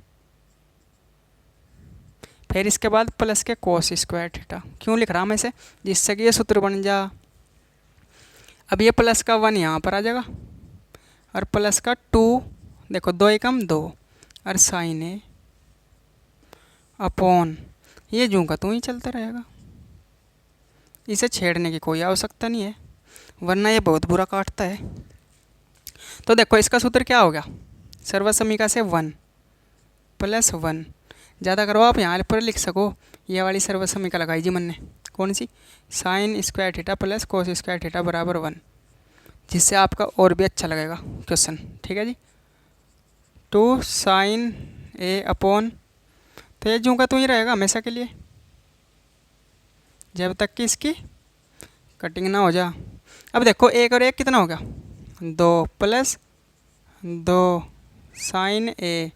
फिर इसके बाद प्लस के कोस स्क्वायर थीटा। क्यों लिख रहा हूँ मैं इसे, जिससे कि ये सूत्र बन जा। अब ये प्लस का 1 यहाँ पर आ जाएगा और प्लस का 2, देखो 2 एकम 2 और साइन ए अपॉन, ये जूँ का तू ही चलता रहेगा, इसे छेड़ने की कोई आवश्यकता नहीं है वरना ये बहुत बुरा काटता है। तो देखो इसका सूत्र क्या हो गया, सर्वसमीका से 1 प्लस 1, ज़्यादा करो आप यहाँ पर लिख सको, ये वाली सर्वसमीका लगाई जी मन ने, कौन सी, sine square theta plus cos square theta बराबर 1, जिससे आपका और भी अच्छा लगेगा क्वेश्चन। ठीक है जी, 2 साइन ए अपॉन, तो ये जूँ का तू ही रहेगा हमेशा के लिए जब तक कि इसकी कटिंग ना हो जा। अब देखो 1 और 1 कितना हो गया, 2 plus 2 sine A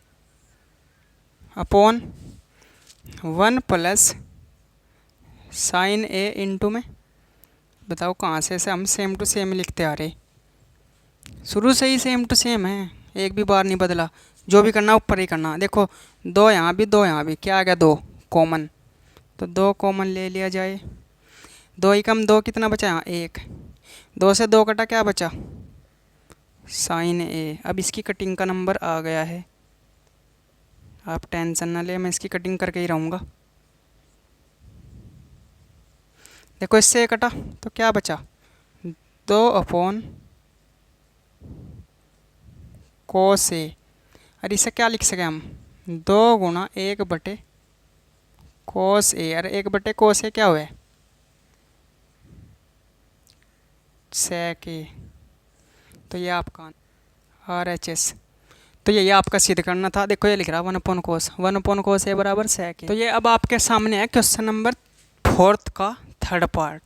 upon 1 plus sine A into में, बताओ कहाँ से हम सेम टू सेम लिखते आ रहे, शुरू से ही सेम टू सेम है, एक भी बार नहीं बदला। जो भी करना ऊपर ही करना। देखो 2 यहाँ भी 2 यहाँ भी, क्या आ गया 2 कॉमन, तो 2 कॉमन ले लिया जाए। 2 एकम 2 कितना बचा यहाँ 1, 2 से 2 कटा क्या बचा साइन ए। अब इसकी कटिंग का नंबर आ गया है, आप टेंशन ना ले, मैं इसकी कटिंग करके ही रहूँगा। देखो इससे कटा तो क्या बचा 2 अपॉन कोस ए, और इसे क्या लिख सके हम 2 गुणा 1 बटे कोस ए, और 1 बटे कोस ए क्या हुआ है सेक ए, तो ये आपका RHS। तो ये आपका सिद्ध करना था। देखो ये लिख रहा है 1 अपॉन कोस ए बराबर सेक ए। तो ये अब आपके सामने है क्वेश्चन नंबर 4 का third part,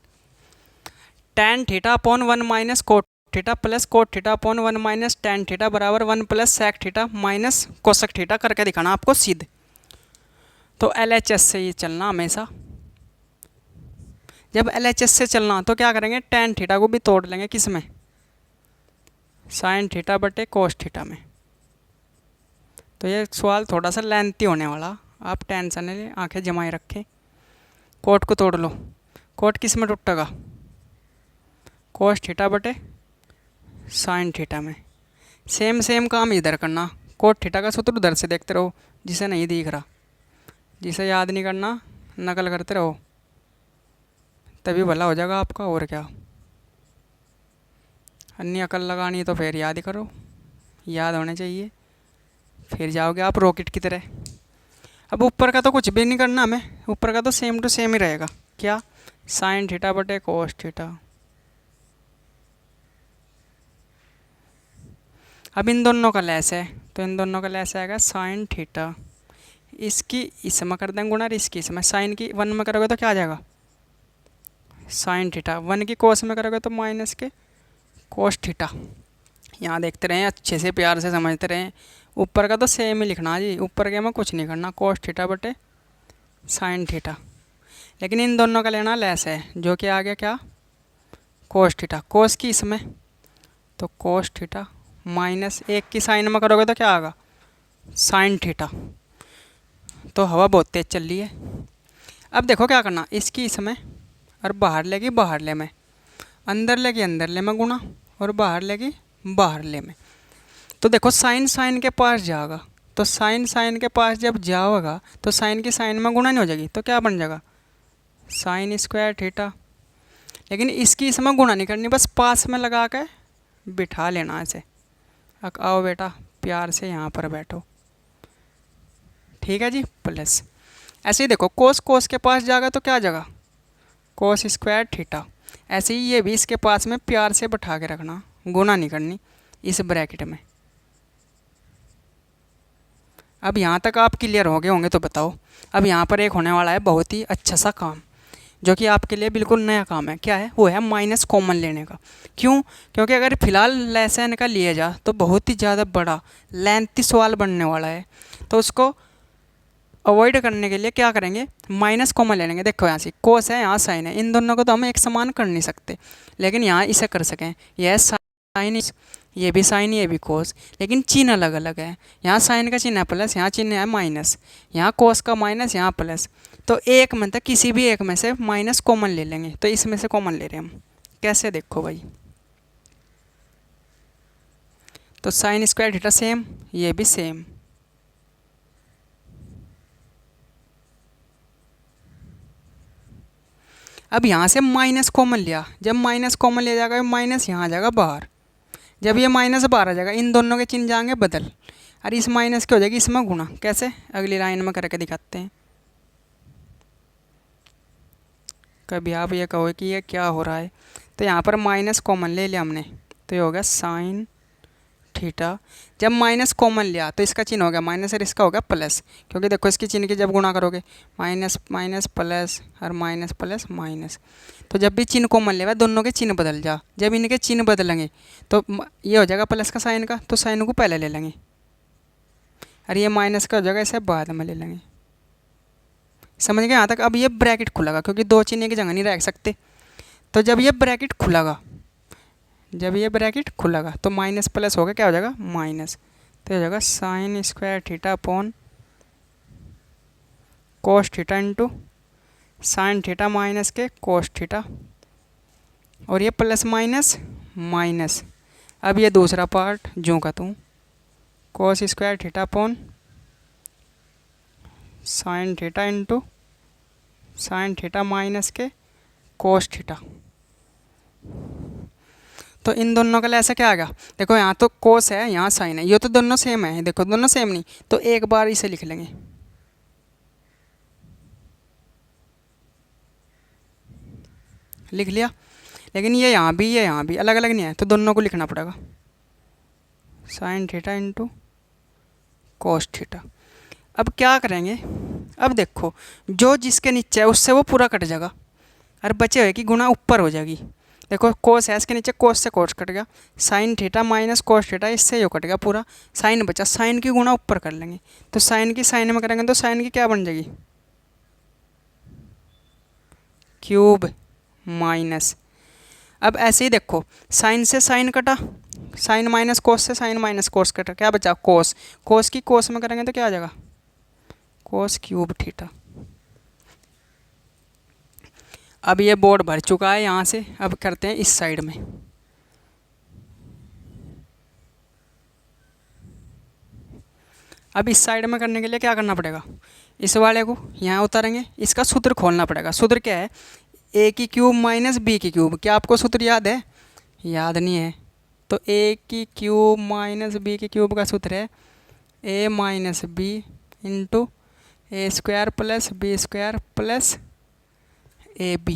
tan theta upon 1 minus cot theta plus cot theta upon 1 minus tan theta बराबर 1 plus sec theta minus cosec theta करके दिखाना आपको सिद्ध। तो LHS से ये चलना हमेशा, जब LHS से चलना तो क्या करेंगे, tan थीटा को भी तोड़ लेंगे किस में, साइन थीटा बटे कोस थीटा में। तो ये सवाल थोड़ा सा लेंथी होने वाला, आप टेंशन नहीं ले, आंखें जमाए रखें। कोट को तोड़ लो, कोट किस में टूटेगा कोस थीटा बटे साइन थीटा में। सेम काम इधर करना, कोट थीटा का सूत्र उधर से देखते रहो, जिसे नहीं दिख रहा, जिसे याद नहीं करना नकल करते रहो, तभी भला हो जाएगा आपका, और क्या। अन्य अकल लगानी तो फिर याद ही करो, याद होने चाहिए, फिर जाओगे आप रॉकेट की तरह। अब ऊपर का तो कुछ भी नहीं करना हमें, ऊपर का तो सेम टू सेम ही रहेगा, क्या साइन थीटा बटे कोस थीटा। अब इन दोनों का लेस है, तो इन दोनों का लेस आएगा साइन थीटा, इसकी इसमें कर देंगे गुणा, इसकी इसमें, साइन की 1 में करोगे तो क्या आ जाएगा साइन थीटा, 1 की कोस में करोगे तो माइनस के कोस थीटा। यहाँ देखते रहें अच्छे से, प्यार से समझते रहें, ऊपर का तो सेम ही लिखना जी, ऊपर के में कुछ नहीं करना, कोस थीटा बटे साइन थीटा। लेकिन इन दोनों का लेना लेस है, जो कि आ गया क्या कोस थीटा, कोस की इसमें तो कोस थीटा माइनस 1 की साइन में करोगे तो क्या आएगा साइन थीटा। तो हवा बहुत तेज चल रही है। अब देखो क्या करना, इसकी इसमें और बाहर लेगी बाहर ले में, अंदर लेगी अंदर ले में गुणा, और बाहर लेगी बाहर ले में। तो देखो साइन के पास जाएगा, तो साइन के पास जब जाओगा तो साइन की साइन में गुणा नहीं हो जाएगी, तो क्या बन जाएगा साइन स्क्वायर थीटा। लेकिन इसकी इसमें गुणा नहीं करनी, बस पास में लगा के बिठा लेना ऐसे। अब आओ बेटा प्यार से यहाँ पर बैठो, ठीक है जी, प्लस ऐसे ही देखो कोस कोस के पास जाएगा तो क्या जगह कोस स्क्वायर थीटा। ऐसे ही ये भी इसके पास में प्यार से बैठा के रखना, गुना नहीं करनी इस ब्रैकेट में। अब यहाँ तक आप क्लियर हो गए होंगे तो बताओ। अब यहाँ पर एक होने वाला है बहुत ही अच्छा सा काम, जो कि आपके लिए बिल्कुल नया काम है। क्या है वो है माइनस कॉमन लेने का। क्यों? क्योंकि अगर फिलहाल लेसन का लिया जा तो बहुत ही ज़्यादा बड़ा लेंथी सवाल बनने वाला है, तो उसको अवॉइड करने के लिए क्या करेंगे, माइनस कॉमन ले लेंगे। देखो यहाँ से कोस है, यहाँ साइन है, इन दोनों को तो हम एक समान कर नहीं सकते, लेकिन यहाँ इसे कर सकें। यह साइन, ये भी साइन, ये भी कोस, लेकिन चिन्ह अलग अलग है। यहाँ साइन का चिन्ह है प्लस, यहाँ चिन्ह है माइनस, यहाँ कोस का माइनस, यहाँ प्लस। तो एक में तक किसी भी एक में से माइनस कॉमन ले लेंगे। तो इसमें से कॉमन ले रहे हैं हम, कैसे देखो भाई। तो साइन स्क्वायर थीटा सेम, ये भी सेम। अब यहाँ से माइनस कॉमन लिया, जब माइनस कॉमन लिया जाएगा माइनस यहाँ आ जाएगा बाहर। जब ये माइनस बाहर आ जाएगा इन दोनों के चिन्ह जाएंगे बदल, और इस माइनस की हो जाएगी इसमें गुणा। कैसे, अगली लाइन में करके दिखाते हैं। कभी आप ये कहो कि ये क्या हो रहा है, तो यहाँ पर माइनस कॉमन ले लिया हमने, तो ये हो गया साइन थीटा। जब माइनस कॉमन लिया तो इसका चिन्ह हो गया माइनस और इसका हो गया प्लस, क्योंकि देखो इसकी चिन्ह की जब गुणा करोगे माइनस माइनस प्लस और माइनस प्लस माइनस, तो जब भी चिन्ह कॉमन लेगा दोनों के चिन्ह बदल जा। जब इनके चिन्ह बदलेंगे तो ये हो जाएगा प्लस का साइन का, तो साइन को पहले ले लेंगे, और ये माइनस का हो जाएगा, इसे बाद में ले लेंगे। समझ गए यहाँ तक? अब ये ब्रैकेट खुलेगा, क्योंकि दो चिन्ह की जगह नहीं रख सकते। तो जब ये ब्रैकेट खुलेगा, जब ये ब्रैकेट खुलेगा तो माइनस प्लस हो गया, क्या हो जाएगा माइनस, तो हो जाएगा साइन स्क्वायर थीटा अपॉन कोस theta into sine theta minus के कोस थीटा, और ये प्लस माइनस माइनस। अब ये दूसरा पार्ट जो का तूँ कोस square theta upon sine theta into sine theta minus के कोस थीटा। तो इन दोनों का ऐसा क्या आ गया, देखो यहाँ तो कोस है, यहाँ साइन है, ये तो दोनों सेम है। देखो दोनों सेम नहीं, तो एक बार इसे लिख लेंगे, लिख लिया। लेकिन ये यहाँ भी, ये यहाँ भी अलग अलग नहीं है, तो दोनों को लिखना पड़ेगा, sign theta into cos theta. अब क्या करेंगे, अब देखो जो जिसके नीचे है उससे वो पूरा कट जाएगा, और बचे हुए की गुणा ऊपर हो जाएगी। देखो कोस है, इसके नीचे कोस से कोस कट गया, sign theta minus cos theta, इससे यो कट गया पूरा, साइन बचा, साइन की गुणा ऊपर कर लेंगे। तो साइन की साइन में करेंगे तो साइन की क्या बन जाएगी, क्यूब माइनस। अब ऐसे ही देखो साइन से साइन कटा, साइन माइनस कोस से साइन माइनस कोस कटा, क्या बचा कोस, कोस की कोस में करेंगे तो क्या आ जाएगा कोस क्यूब थीटा। अब ये बोर्ड भर चुका है यहाँ से, अब करते हैं इस साइड में। अब इस साइड में करने के लिए क्या करना पड़ेगा, इस वाले को यहाँ उतारेंगे, इसका सूत्र खोलना पड़ेगा। सूत्र क्या है, ए की क्यूब माइनस बी की क्यूब। क्या आपको सूत्र याद है? याद नहीं है तो ए की क्यूब माइनस बी की क्यूब का सूत्र है A minus B into A square plus B square plus A B.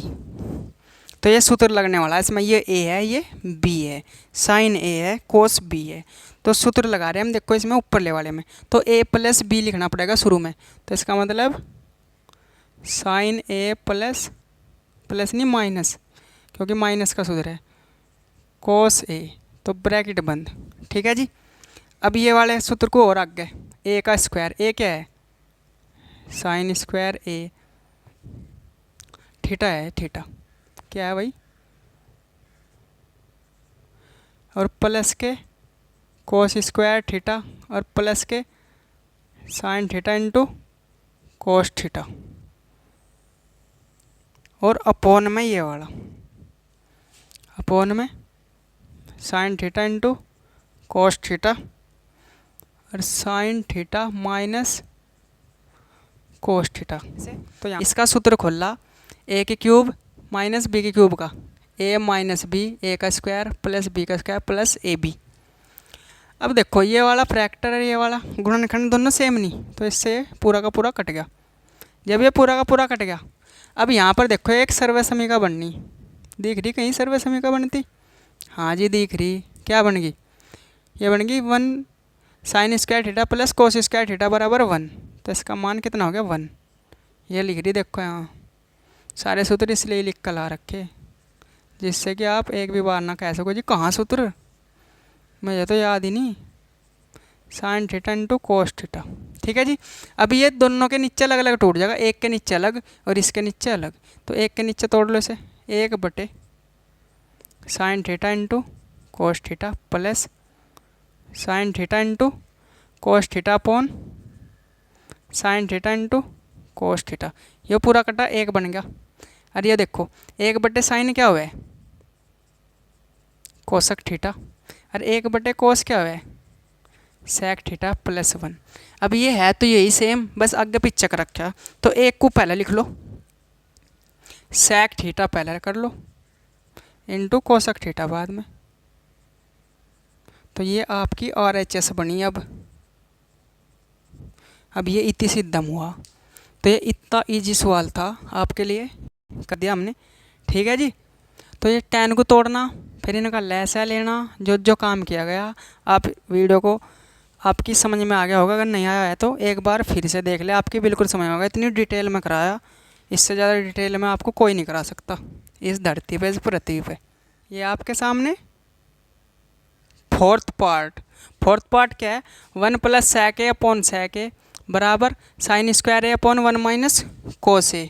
तो ये सूत्र लगने वाला है इसमें, ये ए है ये बी है, साइन ए है कोस बी है, तो सूत्र लगा रहे हैं हम। देखो इसमें ऊपरले वाले में तो ए प्लस बी लिखना पड़ेगा शुरू में, तो इसका मतलब साइन ए प्लस, प्लस नहीं माइनस, क्योंकि माइनस का सूत्र है कोस ए, तो ब्रैकेट बंद। ठीक है जी। अब ये वाले सूत्र को और आगे, ए का स्क्वायर, ए क्या है साइन स्क्वायर ए, थीटा है थीटा, क्या है भाई, और प्लस के कोस स्क्वायर थीटा और प्लस के sine theta into cos theta, और अपोन में ये वाला, अपोन में sine theta into cos theta और sine theta minus cos theta. तो यहाँ इसका सूत्र खोला, ए की क्यूब माइनस बी की क्यूब का, ए माइनस बी, ए का स्क्वायर प्लस बी का स्क्वायर प्लस ए बी। अब देखो ये वाला फैक्टर और ये वाला गुणनखंड दोनों सेम नहीं, तो इससे पूरा का पूरा कट गया। जब ये पूरा का पूरा कट गया, अब यहाँ पर देखो एक सर्व समीका बननी, दिख रही कहीं सर्व समीका बनती? हाँ जी दिख रही। क्या बन गई? ये बन गई 1 sign square theta plus cos square theta बराबर 1। तो इसका मान कितना हो गया? 1। ये लिख रही देखो यहाँ, सारे सूत्र इसलिए लिख कर ला रखे जिससे कि आप एक भी बार ना कह सको जी कहाँ सूत्र, मुझे तो याद ही नहीं। Sign theta into cos theta, ठीक है जी। अब ये दोनों के नीचे अलग अलग टूट जाएगा, एक के नीचे अलग और इसके नीचे अलग। तो एक के नीचे तोड़ लो इसे, 1 बटे sign theta into cos theta plus sign theta into cos theta upon sine theta into cos theta. ये पूरा कटा 1 बन गया। अरे ये देखो 1 बटे साइन क्या हुआ है? Cosec theta. और 1 बटे कोस क्या हुआ है? Sec theta plus 1। अब ये है तो यही सेम, बस आगे पीछे कर रखा। तो 1 को पहले लिख लो, सेक थीटा पहले कर लो, इंटू कोसक थीटा बाद में। तो ये आपकी RHS बनी। अब ये इतनी सिद्धम हुआ। तो ये इतना इजी सवाल था आपके लिए, कर दिया हमने, ठीक है जी। तो ये 10 को तोड़ना, फिर इनका लैसा लेना, जो जो काम किया गया आप वीडियो को आपकी समझ में आ गया होगा। अगर नहीं आया है तो एक बार फिर से देख ले, आपकी बिल्कुल समझ में होगा। इतनी डिटेल में कराया, इससे ज़्यादा डिटेल में आपको कोई नहीं करा सकता इस धरती पे, इस पृथ्वी पे। ये आपके सामने फोर्थ पार्ट क्या है? 1 plus sec a upon sec a बराबर साइन स्क्वायर ए अपॉन 1 माइनस कोस ए,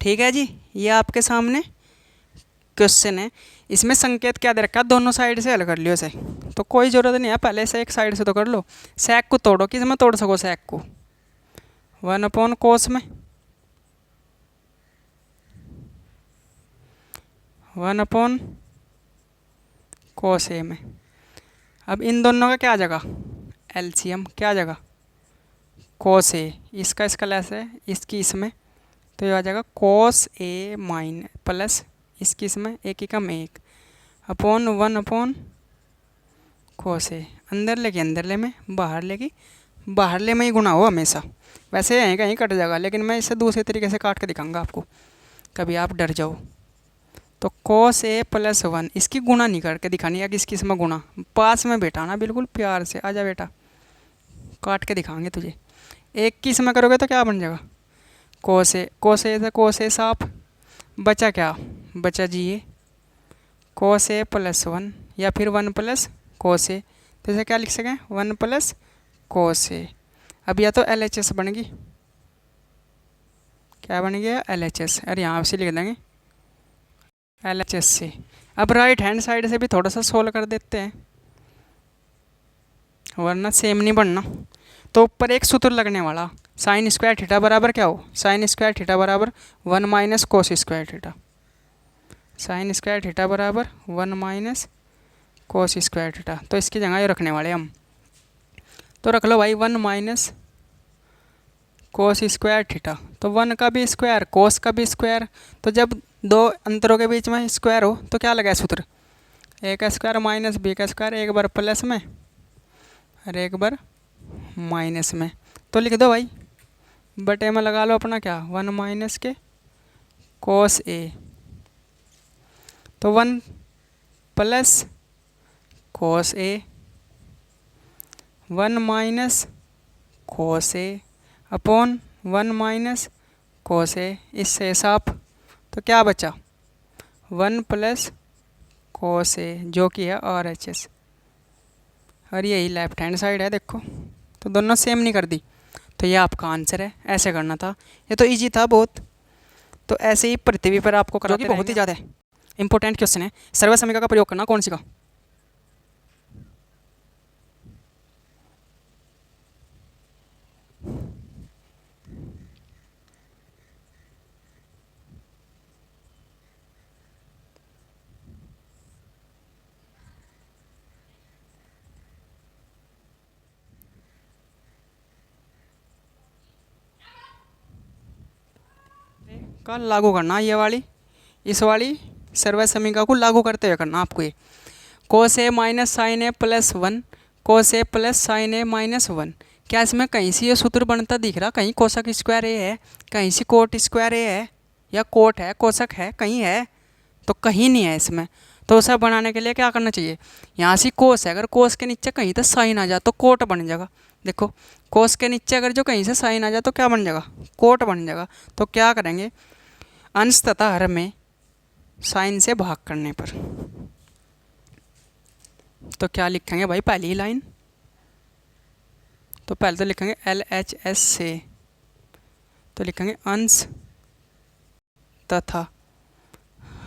ठीक है जी। ये आपके सामने क्वेश्चन है। इसमें संकेत क्या दे रखा है? दोनों साइड से हल कर लियो इसे, तो कोई ज़रूरत नहीं है पहले से एक साइड से तो कर लो। sec को तोड़ो, किस में तोड़ सको sec को? 1 अपॉन कोस में, 1 अपॉन कोस ए में। अब इन दोनों का क्या आ जाएगा? एलसीएम क्या आ जाएगा? कोस ए, इसका इसका लेस है, इसकी इसमें, तो ये आ जाएगा कोस ए माइन प्लस इसकी इसमें, एक ही कम एक अपॉन 1 अपॉन कोस ए। अंदर लेके अंदर ले में, बाहर लेके बाहर ले में ही गुना हो हमेशा। वैसे यहीं कहीं कट जाएगा, लेकिन मैं इसे दूसरे तरीके से काट के दिखाऊंगा आपको, कभी आप डर जाओ। तो कोस ए प्लस 1 इसकी गुणा नहीं करके दिखानी है, किसकी इसमें गुणा। पास में बैठा ना, बिल्कुल प्यार से आजा बेटा, काट के दिखाएंगे तुझे। एक की इसमें करोगे तो क्या बन जाएगा? कोस ए से कोस ए साफ, बचा क्या? बचा जी ये कोस ए प्लस 1 या फिर 1 प्लस कोस ए। तो इसे क्या लिख सकें? 1 प्लस कोस ए। अब या तो LHS बन गई, क्या बन गया? LHS। अरे यहाँ से लिख देंगे LHS से। अब राइट हैंड साइड से भी थोड़ा सा सोल्व कर देते हैं, वरना सेम नहीं बनना। तो ऊपर एक सूत्र लगने वाला, साइन स्क्वायर थीटा बराबर क्या हो? साइन स्क्वायर थीटा बराबर 1 minus cos square theta. Sign square theta बराबर 1 माइनस कोस स्क्वायर थीटा। तो इसकी जगह ये रखने वाले हम, तो रख लो भाई 1 माइनस कोस स्क्वायर थीटा। तो 1 का भी स्क्वायर, कोस का भी स्क्वायर। तो जब दो अंतरों के बीच में स्क्वायर हो तो क्या लगा सूत्र? ए का स्क्वायर माइनस बी का स्क्वायर, एक बार प्लस में और एक बार माइनस में। तो लिख दो भाई, बटे में लगा लो अपना क्या? 1 माइनस के कोस ए। तो 1 प्लस कोस ए, 1 माइनस कोस ए अपॉन 1 माइनस कोस ए। इससे साफ, तो क्या बचा? 1 प्लस कोस ए, जो कि है RHS। और यही लेफ्ट हैंड साइड है देखो, तो दोनों सेम नहीं कर दी। तो ये आपका आंसर है, ऐसे करना था। ये तो इजी था बहुत। तो ऐसे ही पृथ्वी पर आपको कराते रहेंगे, बहुत ही ज़्यादा इंपॉर्टेंट क्वेश्चन है। सर्व समीकरण का प्रयोग करना कौन सी का? का लागू करना, ये वाली इस वाली सर्व समीकरण को लागू करते हुए करना आपको। ये कोस ए minus sine A plus 1 cos A plus sine A minus 1। क्या इसमें कहीं से ये सूत्र बनता दिख रहा? कहीं कोसक स्क्वायर ए है, कहीं से कोट स्क्वायर ए है, या कोट है कोसक है, कहीं है? तो कहीं नहीं है इसमें। तो उसे बनाने के लिए क्या करना चाहिए? यहाँ से कोस है, अगर कोस के नीचे कहीं तो साइन आ जाए तो कोट बन जाएगा। देखो कोस के नीचे अगर जो कहीं से साइन आ जाए तो क्या बन जाएगा? कोट बन जाएगा। तो क्या करेंगे? अंश तथा हर में साइन से भाग करने पर तो क्या लिखेंगे भाई? पहली लाइन तो पहले तो लिखेंगे LHS से, तो लिखेंगे अंश तथा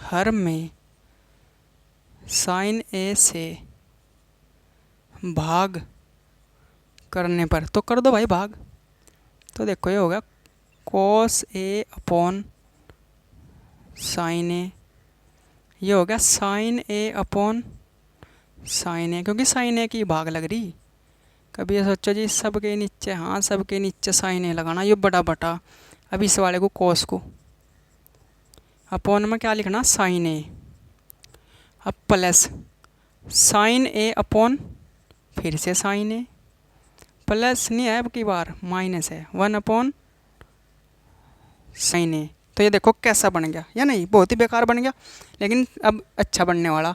हर में साइन ए से भाग करने पर। तो कर दो भाई भाग। तो देखो ये हो गया कोस ए अपॉन साइन ए, ये हो गया साइन ए अपॉन साइन ए, क्योंकि साइन ए की भाग लग रही। कभी ये सोचो जी सब के नीचे, हाँ सब के नीचे साइन ए लगाना, ये बड़ा बटा, अब इस वाले को कोस को अपॉन में क्या लिखना? साइन ए। अब प्लस साइन ए अपॉन फिर से साइन ए, प्लस नहीं है अब की बार माइनस है, 1 अपॉन साइन ए। तो ये देखो कैसा बन गया, या नहीं? बहुत ही बेकार बन गया, लेकिन अब अच्छा बनने वाला।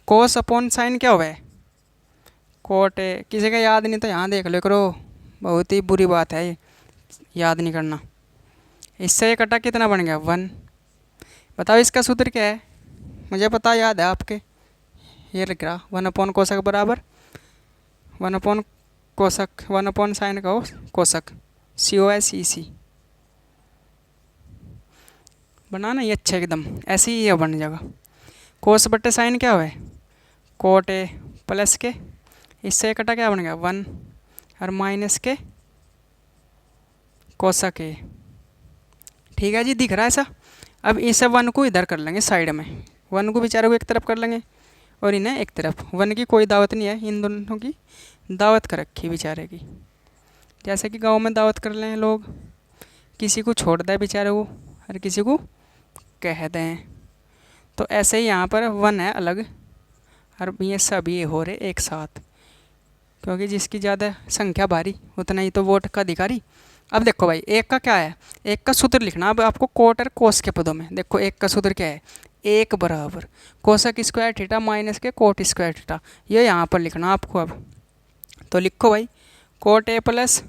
कोस अपॉन साइन क्या हुआ है? Cot A. किसी का याद नहीं तो यहाँ देख लो करो, बहुत ही बुरी बात है ये, याद नहीं करना। इससे ये कटा कितना बन गया? 1। बताओ इसका सूत्र क्या है? मुझे पता, याद है आपके, ये लिख रहा 1 अपॉन कोसक बराबर 1 अपॉन कोसक, 1 अपॉन साइन का हो कोसक, COSEC। बनाना ये अच्छा एकदम, ऐसे ही ये बन जाएगा। कोस बट्टे साइन क्या हुआ है? कोट ए, प्लस के इससे कटा क्या बन गया? 1 और माइनस के कोसक ए। ठीक है जी, दिख रहा है ऐसा। अब इस 1 को इधर कर लेंगे साइड में, 1 को बेचारे को एक तरफ कर लेंगे और इन्हें एक तरफ। 1 की कोई दावत नहीं है, इन दोनों की दावत कर रखी बेचारे की। जैसे कि गांव में दावत कर लें लोग, किसी को छोड़ दें बेचारे को और किसी को कह दें। तो ऐसे ही यहाँ पर 1 है अलग और ये सभी ये हो रहे एक साथ, क्योंकि जिसकी ज़्यादा संख्या भारी उतना ही तो वोट का अधिकारी। अब देखो भाई एक का क्या है? एक का सूत्र लिखना अब आपको कोट और कोस के पदों में। देखो एक का सूत्र क्या है? एक बराबर कोसक स्क्वायर थीटा माइनस के कोट स्क्वायर थीटा, ये यहाँ पर लिखना आपको। अब तो लिखो भाई कोट ए प्लस,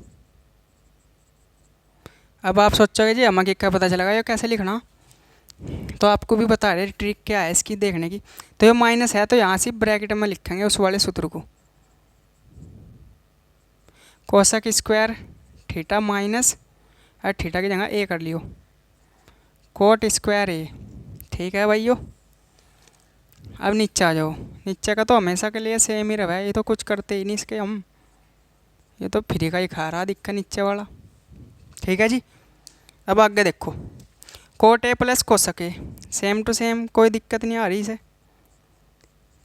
अब आप सोचोगे जी हमें क्या पता चलेगा ये कैसे लिखना, तो आपको भी बता रहे ट्रिक क्या है इसकी देखने की। तो ये माइनस है तो यहाँ से ब्रैकेट में लिखेंगे उस वाले सूत्र को, कोसक स्क्वायर थीटा माइनस और थीटा की जगह ए कर लियो, कोट स्क्वायर ए। ठीक है भाइयों, अब नीचे आ जाओ। नीचे का तो हमेशा के लिए सेम ही रहा है, ये तो कुछ करते ही नहीं इसके हम, ये तो फ्री का ही खा रहा दिक्कत नीचे वाला। ठीक है जी, अब आगे देखो cot A plus cosec A, same to same, कोई दिक्कत नहीं आ रही इसे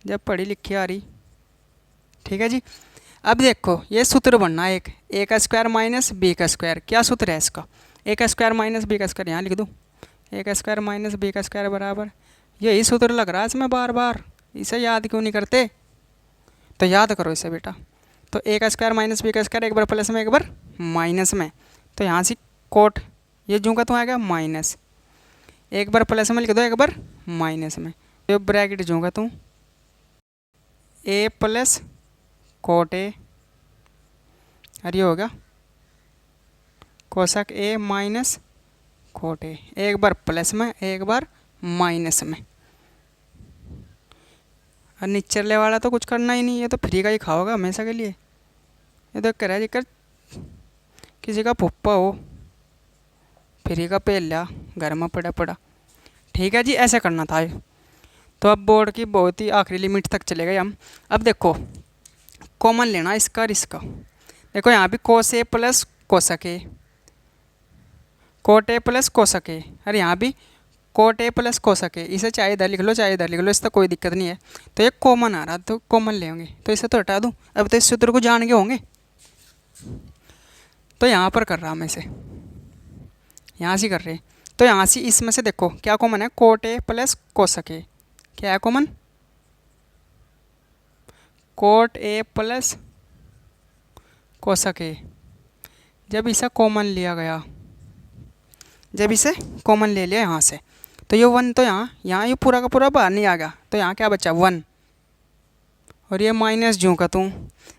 जब पढ़ी लिखी आ रही। ठीक है जी, अब देखो ये सूत्र बनना है एक, ए का स्क्वायर माइनस बी का स्क्वायर। क्या सूत्र है इसका? ए का स्क्वायर माइनस बी का स्क्वायर, यहाँ लिख दूँ, ए का स्क्वायर माइनस बी का स्क्वायर बराबर, यही सूत्र लग रहा है इसमें बार बार, इसे याद क्यों नहीं करते? तो याद करो इसे बेटा। तो ए का स्क्वायर माइनस बी का स्क्वायर, एक बार प्लस में एक बार माइनस में, तो यहाँ से कोट ये जूँ का तो आएगा माइनस, एक बार प्लस में लिख दो एक बार माइनस में, तो ब्रैकेट जूँ का तू ए प्लस कोट ए, और ये होगा कोसक ए माइनस कोट ए, एक बार प्लस में एक बार माइनस में। और निचले वाला तो कुछ करना ही नहीं, ये तो फ्री का ही खाओगा हमेशा के लिए। ये तो कह जी कर किसी का पुप्पा हो, फ्री का पेल लिया घर में पड़ा पड़ा। ठीक है जी, ऐसे करना था ये। तो अब बोर्ड की बहुत ही आखिरी लिमिट तक चले गए हम। अब देखो कॉमन लेना इसका और इसका। देखो यहाँ भी cos A plus cosec A, cot A plus cosec A, और यहाँ भी कोट ए प्लस कोसक ए। इसे चाहे इधर लिख लो चाहे इधर लिख लो, इससे कोई दिक्कत नहीं है। तो ये कॉमन आ रहा तो कॉमन ले होंगे, तो इसे तो हटा दूँ। अब तो इस सूत्र को जान के होंगे, तो यहाँ पर कर रहा मैं इसे, यहाँ से कर रहे। तो यहाँ से इसमें से देखो क्या कॉमन है? कोट ए प्लस कोसक ए, क्या है common? Coat A plus cosec ए। जब इसे कॉमन लिया गया, जब इसे कॉमन ले लिया यहाँ से, तो ये 1 तो यहाँ ये पूरा का पूरा बाहर नहीं आ गया, तो यहाँ क्या बचा 1, और ये माइनस जूँ का तूँ।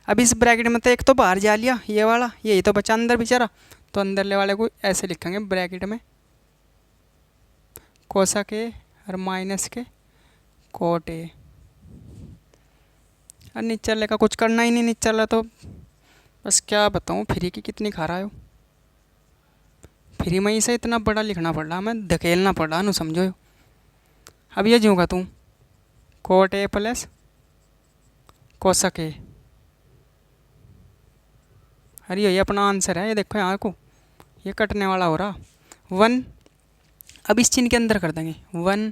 अब इस ब्रैकेट में तो एक तो बाहर जा लिया ये वाला, यही तो बचा अंदर बेचारा, तो अंदरले वाले को ऐसे लिखेंगे ब्रैकेट में कोसक ए और माइनस के कोट ए। और नीचे का कुछ करना ही नहीं, नीचे वाला तो बस क्या बताऊँ, फ्री की कितनी खा रहा हो। फ्री में ही से इतना बड़ा लिखना पड़ रहा, मैं धकेलना पड़ रहा, नु समझो। अब ये जूँगा तू कोट ए प्लस कोसक ए, अरे यही अपना आंसर है। ये देखो यहाँ को ये कटने वाला हो रहा 1। अब इस चिन्ह के अंदर कर देंगे 1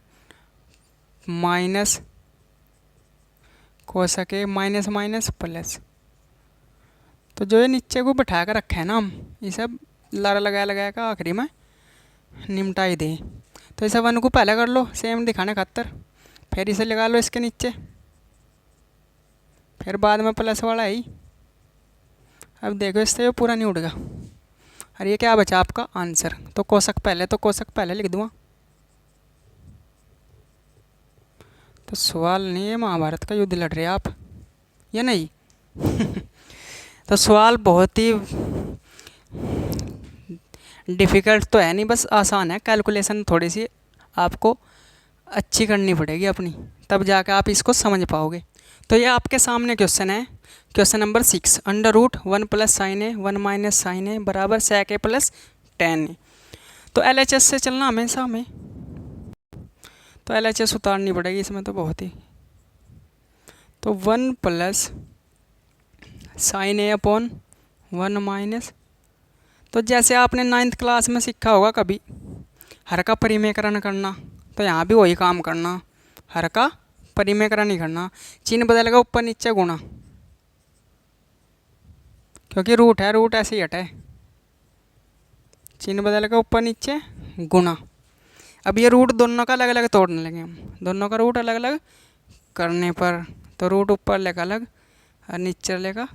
माइनस कोसक ए माइनस माइनस प्लस। तो जो ये नीचे को बैठा कर रखे हैं ना हम, ये सब लारा लगाया का आखिरी में निमटा ही दें। तो इसे 1 को पहले कर लो सेम दिखाने खातर, फिर इसे लगा लो इसके नीचे, फिर बाद में प्लस वाला है ही। अब देखो इससे ये पूरा नहीं उड़ेगा। और ये क्या बचा आपका आंसर, तो कोसक पहले, तो कोसक पहले लिख दूँगा। तो सवाल नहीं है महाभारत का युद्ध लड़ रहे आप या नहीं। तो सवाल बहुत ही डिफ़िकल्ट तो है नहीं, बस आसान है। कैलकुलेशन थोड़ी सी आपको अच्छी करनी पड़ेगी अपनी, तब जाकर आप इसको समझ पाओगे। तो ये आपके सामने क्वेश्चन है, question number 6, under root 1 plus sine A 1 minus sine A बराबर सेक ए प्लस टेन ए। तो LHS से चलना हमेशा हमें, तो LHS उतारनी पड़ेगी इसमें तो बहुत ही। तो 1 plus sine A upon 1 minus, तो जैसे आपने 9th क्लास में सीखा होगा कभी हर का परिमेकरण करना, तो यहाँ भी वही काम करना, हर का परिमेकरण ही करना। चिन्ह बदलेगा ऊपर नीचे गुणा, क्योंकि रूट है, रूट ऐसे ही हटा है, चिन्ह बदलेगा ऊपर नीचे गुणा। अब ये रूट दोनों का अलग अलग तोड़ने लगे हम, दोनों का रूट अलग अलग करने पर, तो रूट ऊपर लेगा अलग और नीचे लेगा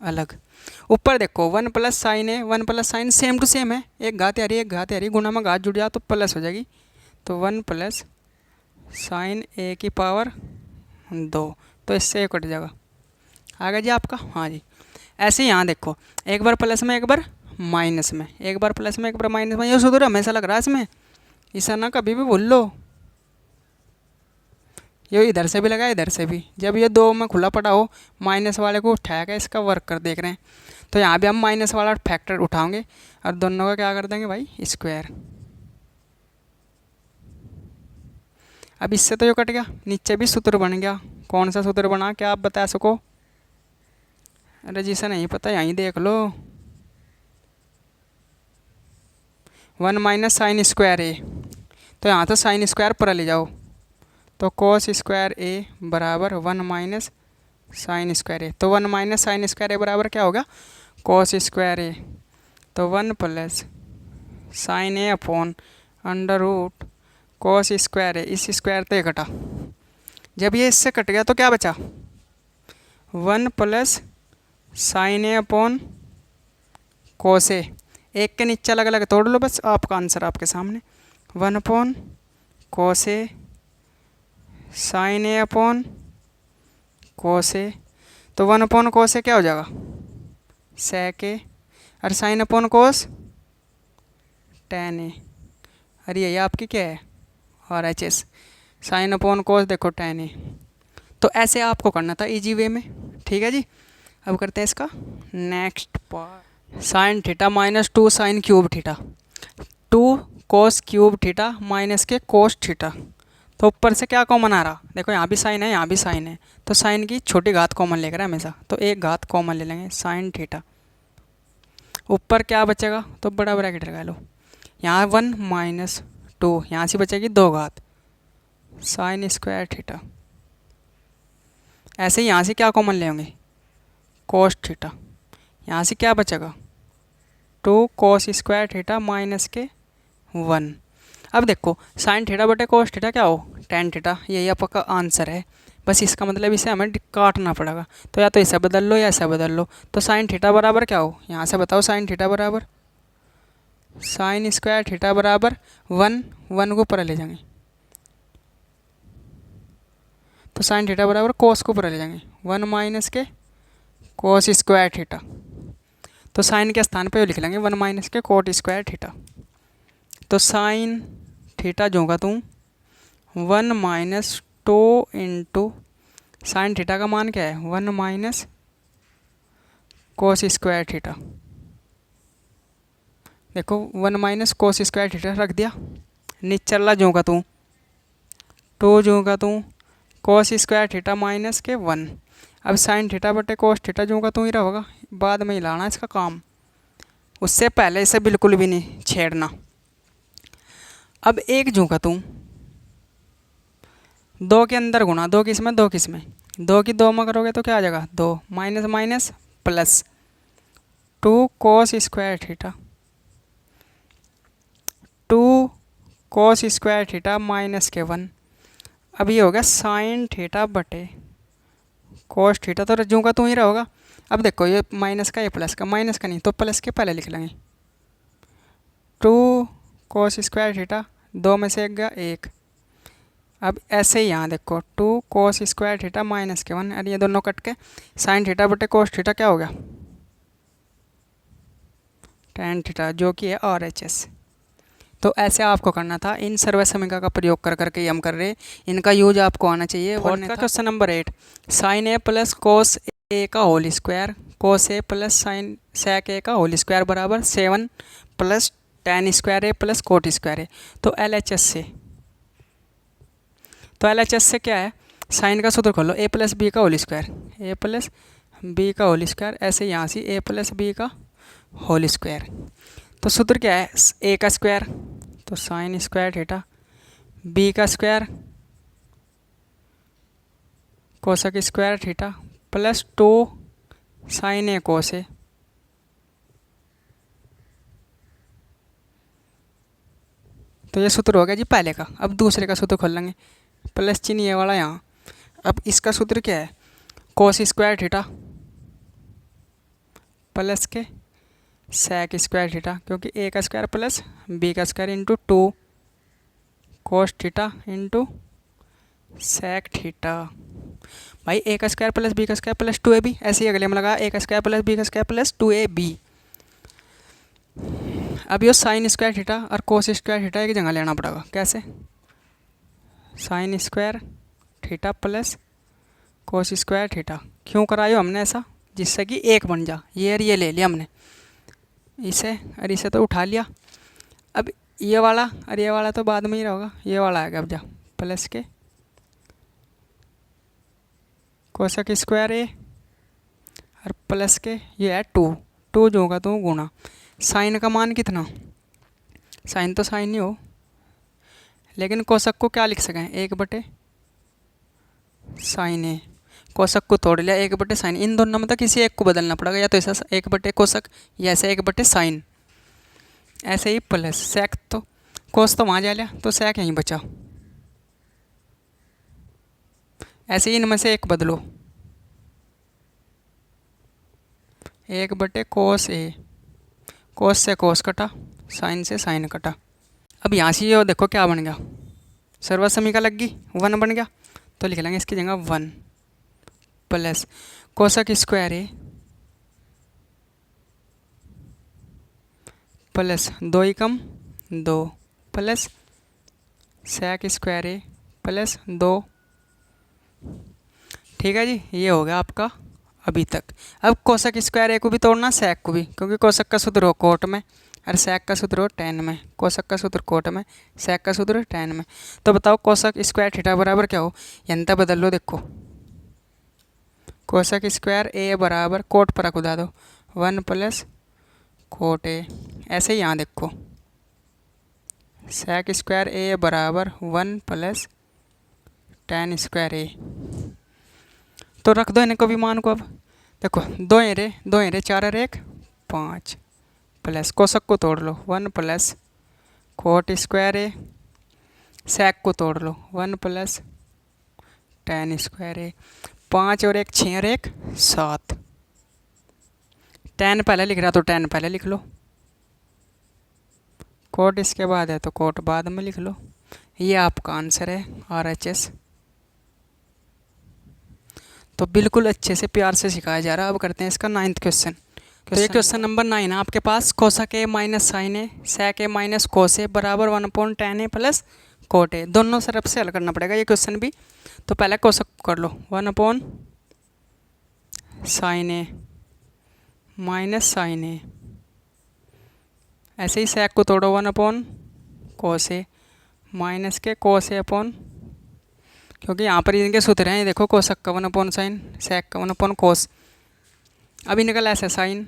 अलग। ऊपर देखो 1 प्लस साइन है 1 plus sine same to same है, एक घात यारी एक घात यारी, गुणा में घात जुड़ जाए तो प्लस हो जाएगी। तो 1 प्लस साइन ए की पावर 2, तो इससे कट जाएगा। आ गया जी आपका, हाँ जी। ऐसे ही यहाँ देखो एक बार प्लस में एक बार माइनस में, एक बार प्लस में एक बार माइनस में, ये सूत्र हमेशा लग रहा है इसमें, इसे ना कभी भी भूल लो। ये इधर से भी लगा इधर से भी, जब ये 2 में खुला पड़ा हो माइनस वाले को उठाया गया, इसका वर्क कर देख रहे हैं, तो यहाँ भी हम माइनस वाला फैक्टर उठाएंगे और दोनों का क्या कर देंगे भाई स्क्वायर। अब इससे तो ये कट गया, नीचे भी सूत्र बन गया। कौन सा सूत्र बना, क्या आप बता सको? अरे जिसे नहीं पता यहीं देख लो, 1 माइनस साइन स्क्वायर ए, तो यहाँ तो साइन स्क्वायर पर ले जाओ, तो कोस स्क्वायर ए बराबर 1 माइनस साइन स्क्वायर ए। तो 1 माइनस साइन स्क्वायर ए बराबर क्या होगा, कोस स्क्वायर ए। तो 1 plus sine A upon under root cos square A, इस स्क्वायर तो कटा, जब ये इससे कट गया तो क्या बचा 1 प्लस साइन ए अपॉन कोस ए। एक के नीचे अलग अलग तोड़ लो, बस आपका आंसर आपके सामने। 1 upon cos A sign A upon cos A, तो 1 अपॉन कोस ए क्या हो जाएगा सेक ए, और साइन अपॉन कोस टेन ए। अरे ये आपकी क्या है RHS, साइन अपॉन कोस देखो टेन ए। तो ऐसे आपको करना था इजी वे में, ठीक है जी। अब करते हैं इसका next part. Sign theta minus 2 sine cube theta, 2 cos cube theta minus के कोस थीटा। तो ऊपर से क्या कॉमन आ रहा, देखो यहाँ भी साइन है यहाँ भी साइन है, तो साइन की छोटी घात कॉमन लेकर हमेशा, तो एक घात कॉमन ले लेंगे साइन थीटा। ऊपर क्या बचेगा, तो बड़ा ब्रैकेट लगा लो, यहाँ 1 माइनस 2, यहाँ से बचेगी 2 घात साइन स्क्वायर थीटा। ऐसे ही यहाँ से क्या कॉमन ले होंगे कोस थीटा, यहाँ से क्या बचेगा 2 कोस स्क्वायर थीटा माइनस के 1। अब देखो साइन थीटा बटे कोस थीटा क्या हो टेन थीटा, यही आपका आंसर है। बस इसका मतलब इसे हमें काटना पड़ेगा। तो या तो इसे बदल लो या इसे बदल लो। तो साइन थीटा बराबर क्या हो, यहाँ से बताओ। साइन थीटा बराबर साइन स्क्वायर थीटा बराबर 1, 1 को ऊपर ले जाएंगे तो साइन थीटा बराबर कोस को ऊपर ले जाएंगे 1 माइनस के कोस स्क्वायर थीटा। तो साइन के स्थान पे लिख लेंगे 1 माइनस के कोट स्क्वायर थीटा। तो साइन थीटा जो होगा तू 1 माइनस 2 इंटू साइन थीटा का मान क्या है 1 माइनस कोस स्क्वायर थीटा। देखो 1 माइनस कोस स्क्वायर थीटा रख दिया। निचला जो होगा तू 2 जो होगा तू कोस स्क्वायर थीटा माइनस के 1। अब साइन थीटा बटे कोस थीटा जो होगा तू ही रहेगा, बाद में ही लाना इसका काम, उससे पहले इसे बिल्कुल भी नहीं छेड़ना। अब एक जो होगा तू 2 के अंदर गुना, 2 किस में 2 किस में 2 की 2 में करोगे तो क्या आ जाएगा 2 माइनस माइनस प्लस 2 कोस स्क्वायर थीटा 2 कोस स्क्वायर थीटा माइनस के 1। अब ये हो गया साइन थीटा बटे कोस थीटा, तो रज्जू का तू ही रहेगा। अब देखो ये माइनस का, ये प्लस का, माइनस का नहीं तो प्लस के पहले लिख लेंगे 2 कोस स्क्वायर थीटा, 2 में से एक गया 1। अब ऐसे ही यहाँ देखो 2 कोस स्क्वायर थीटा माइनस के 1, और ये दोनों कट के साइन थीटा बटे कोस थीटा क्या हो गया tan थीटा, जो कि है RHS। तो ऐसे आपको करना था। इन सर्व समीकरण का प्रयोग कर करके हम कर रहे, इनका यूज आपको आना चाहिए। क्वेश्चन नंबर 8, साइन ए प्लस कोस ए का whole square cos A plus sign सेक ए का होल स्क्वायर बराबर 7 plus tan square A plus coat square A. तो LHS से क्या है, साइन का सूत्र खोलो, ए प्लस बी का होल स्क्वायर, ए प्लस बी का होल स्क्वायर, ऐसे यहाँ से ए प्लस बी का होल स्क्वायर। तो सूत्र क्या है, ए का स्क्वायर तो साइन स्क्वायर थीटा, बी का square cosec square theta plus 2 sine A cos A. तो ये सूत्र हो गया जी पहले का। अब दूसरे का सूत्र खोल लेंगे, प्लस चिन्ह ये वाला यहाँ। अब इसका सूत्र क्या है, कोस स्क्वायर थीटा प्लस के सेक स्क्वायर थीटा, क्योंकि ए का स्क्वायर प्लस बी का square into 2 cos theta into sec theta. भाई ए का स्क्वायर प्लस बी का स्क्वायर प्लस 2ab, ऐसे ही अगले में लगा ए का स्क्वायर प्लस बी का स्क्वायर प्लस 2ab। अब ये साइन स्क्वायर थीटा और कोस स्क्वायर थीटा एक जगह लेना पड़ेगा। कैसे, sign square theta plus cos square theta. क्यों करायो हमने ऐसा, जिससे कि एक बन जा। ये और ये ले लिया हमने, इसे और इसे तो उठा लिया। अब ये वाला और ये वाला तो बाद में ही रहेगा, ये वाला आएगा अब जा प्लस के कोसक स्क्वायर ए और प्लस के ये है 2 जो होगा तो गुणा साइन का मान कितना, साइन तो साइन ही हो, लेकिन कोसक को क्या लिख सकें 1 बटे साइन ए। कोसक को तोड़ लिया 1 बटे साइन, इन दोनों में तो किसी एक को बदलना पड़ेगा, या तो ऐसा 1 बटे कोसक या ऐसे 1 बटे साइन। ऐसे ही प्लस सेक, तो कोस तो वहाँ जा लिया तो सेक यहीं बचा। ऐसे ही इनमें से एक बदलो, 1 बटे कोस ए, कोस से कोस कटा, साइन से साइन कटा। अब यहाँ से ये देखो क्या बन गया, सर्व समीकरण लग गई 1 बन गया। तो लिख लेंगे इसकी जगह 1 प्लस कोसक स्क्वायर ए प्लस 2 ही कम 2 प्लस सेक स्क्वायर ए प्लस 2। ठीक है जी, ये हो गया आपका अभी तक। अब कोसक स्क्वायर ए को भी तोड़ना, सेक को भी, क्योंकि कोसक का सूत्र हो कोट में और सेक का सूत्र हो tan में। कोसक का सूत्र कोट में, सेक का सूत्र tan में। तो बताओ कोसक स्क्वायर थीटा बराबर क्या हो, यंत्र बदल लो। देखो कोसक स्क्वायर ए बराबर कोट पर खुदा दो 1 प्लस कोट ए। ऐसे ही यहाँ देखो सेक स्क्वायर ए बराबर 1 प्लस tan स्क्वायर ए। तो रख दो इनको भी मान को। अब देखो 2 रे 4 और 1 5 प्लस कोसक को तोड़ लो 1 प्लस कोट स्क्वायर ए, सेक को तोड़ लो 1 प्लस टेन स्क्वायर ए। 5 और 1 6 और 1 7। 10 पहले लिख रहा तो 10 पहले लिख लो, कोट इसके बाद है तो कोट बाद में लिख लो। ये आपका आंसर है RHS। तो बिल्कुल अच्छे से प्यार से सिखाया जा रहा है। अब करते हैं इसका 9th क्वेश्चन। तो ये क्वेश्चन नंबर 9 है आपके पास। कोसक ए माइनस साइन ए सेक ए माइनस कोस ए बराबर 1/10 ए प्लस कोट ए। दोनों तरफ से हल करना पड़ेगा ये क्वेश्चन भी। तो पहले कोसक कर लो, 1/साइन ए माइनस साइन ए। ऐसे ही सेक को तोड़ो, 1/कोस ए माइनस के कोस ए अपॉन, क्योंकि यहाँ पर इनके सूत्र हैं, देखो कोसक का 1/साइन, सेक का 1/कोस। अब इनका ऐसा साइन,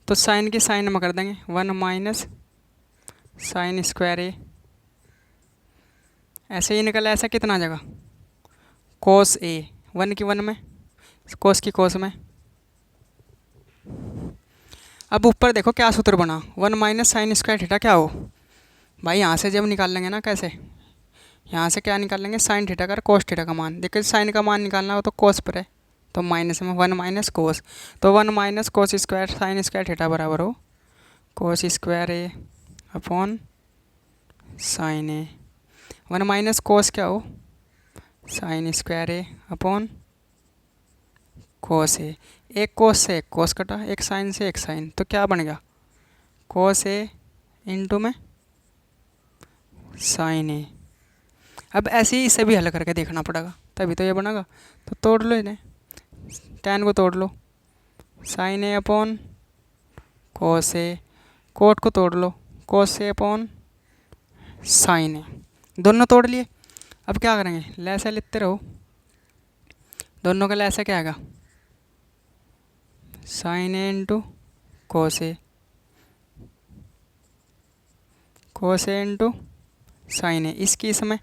तो साइन की साइन में कर देंगे 1 माइनस साइन स्क्वायर ए। ऐसे ही निकला ऐसा कितना जगह कोस ए, 1 की 1 में, कोस की कोस में। अब ऊपर देखो क्या सूत्र बना, 1 माइनस साइन स्क्वायर थीटा क्या हो भाई। यहाँ से जब निकाल लेंगे ना, कैसे, यहाँ से क्या निकाल लेंगे, साइन थीटा का कोस थीटा का मान। देखिए साइन का मान निकालना हो तो कोस पर है, तो माइनस में 1 माइनस कोस। तो 1 minus cos square sine square theta बराबर हो कोस square A upon sine A. 1 minus cos क्या हो, साइन स्क्वायर ए अपॉन कोस ए। एक कोस से एक कोस कटा, एक साइन से एक साइन, तो क्या बन गया कोस ए इंटू में साइन ए। अब ऐसे ही इसे भी हल करके देखना पड़ेगा तभी तो ये बनेगा। तो तोड़ लो इन्हें, 10 को तोड़ लो, sign A upon cos A, coat को तोड़ लो, कोस ए अपॉन साइन ए। दोनों तोड़ लिए। अब क्या करेंगे, लैसा लिखते रहो, दोनों का लैसा क्या आएगा, साइन ए इंटू कोस ए, कोस ए इंटू साइन ए। इसकी इसमें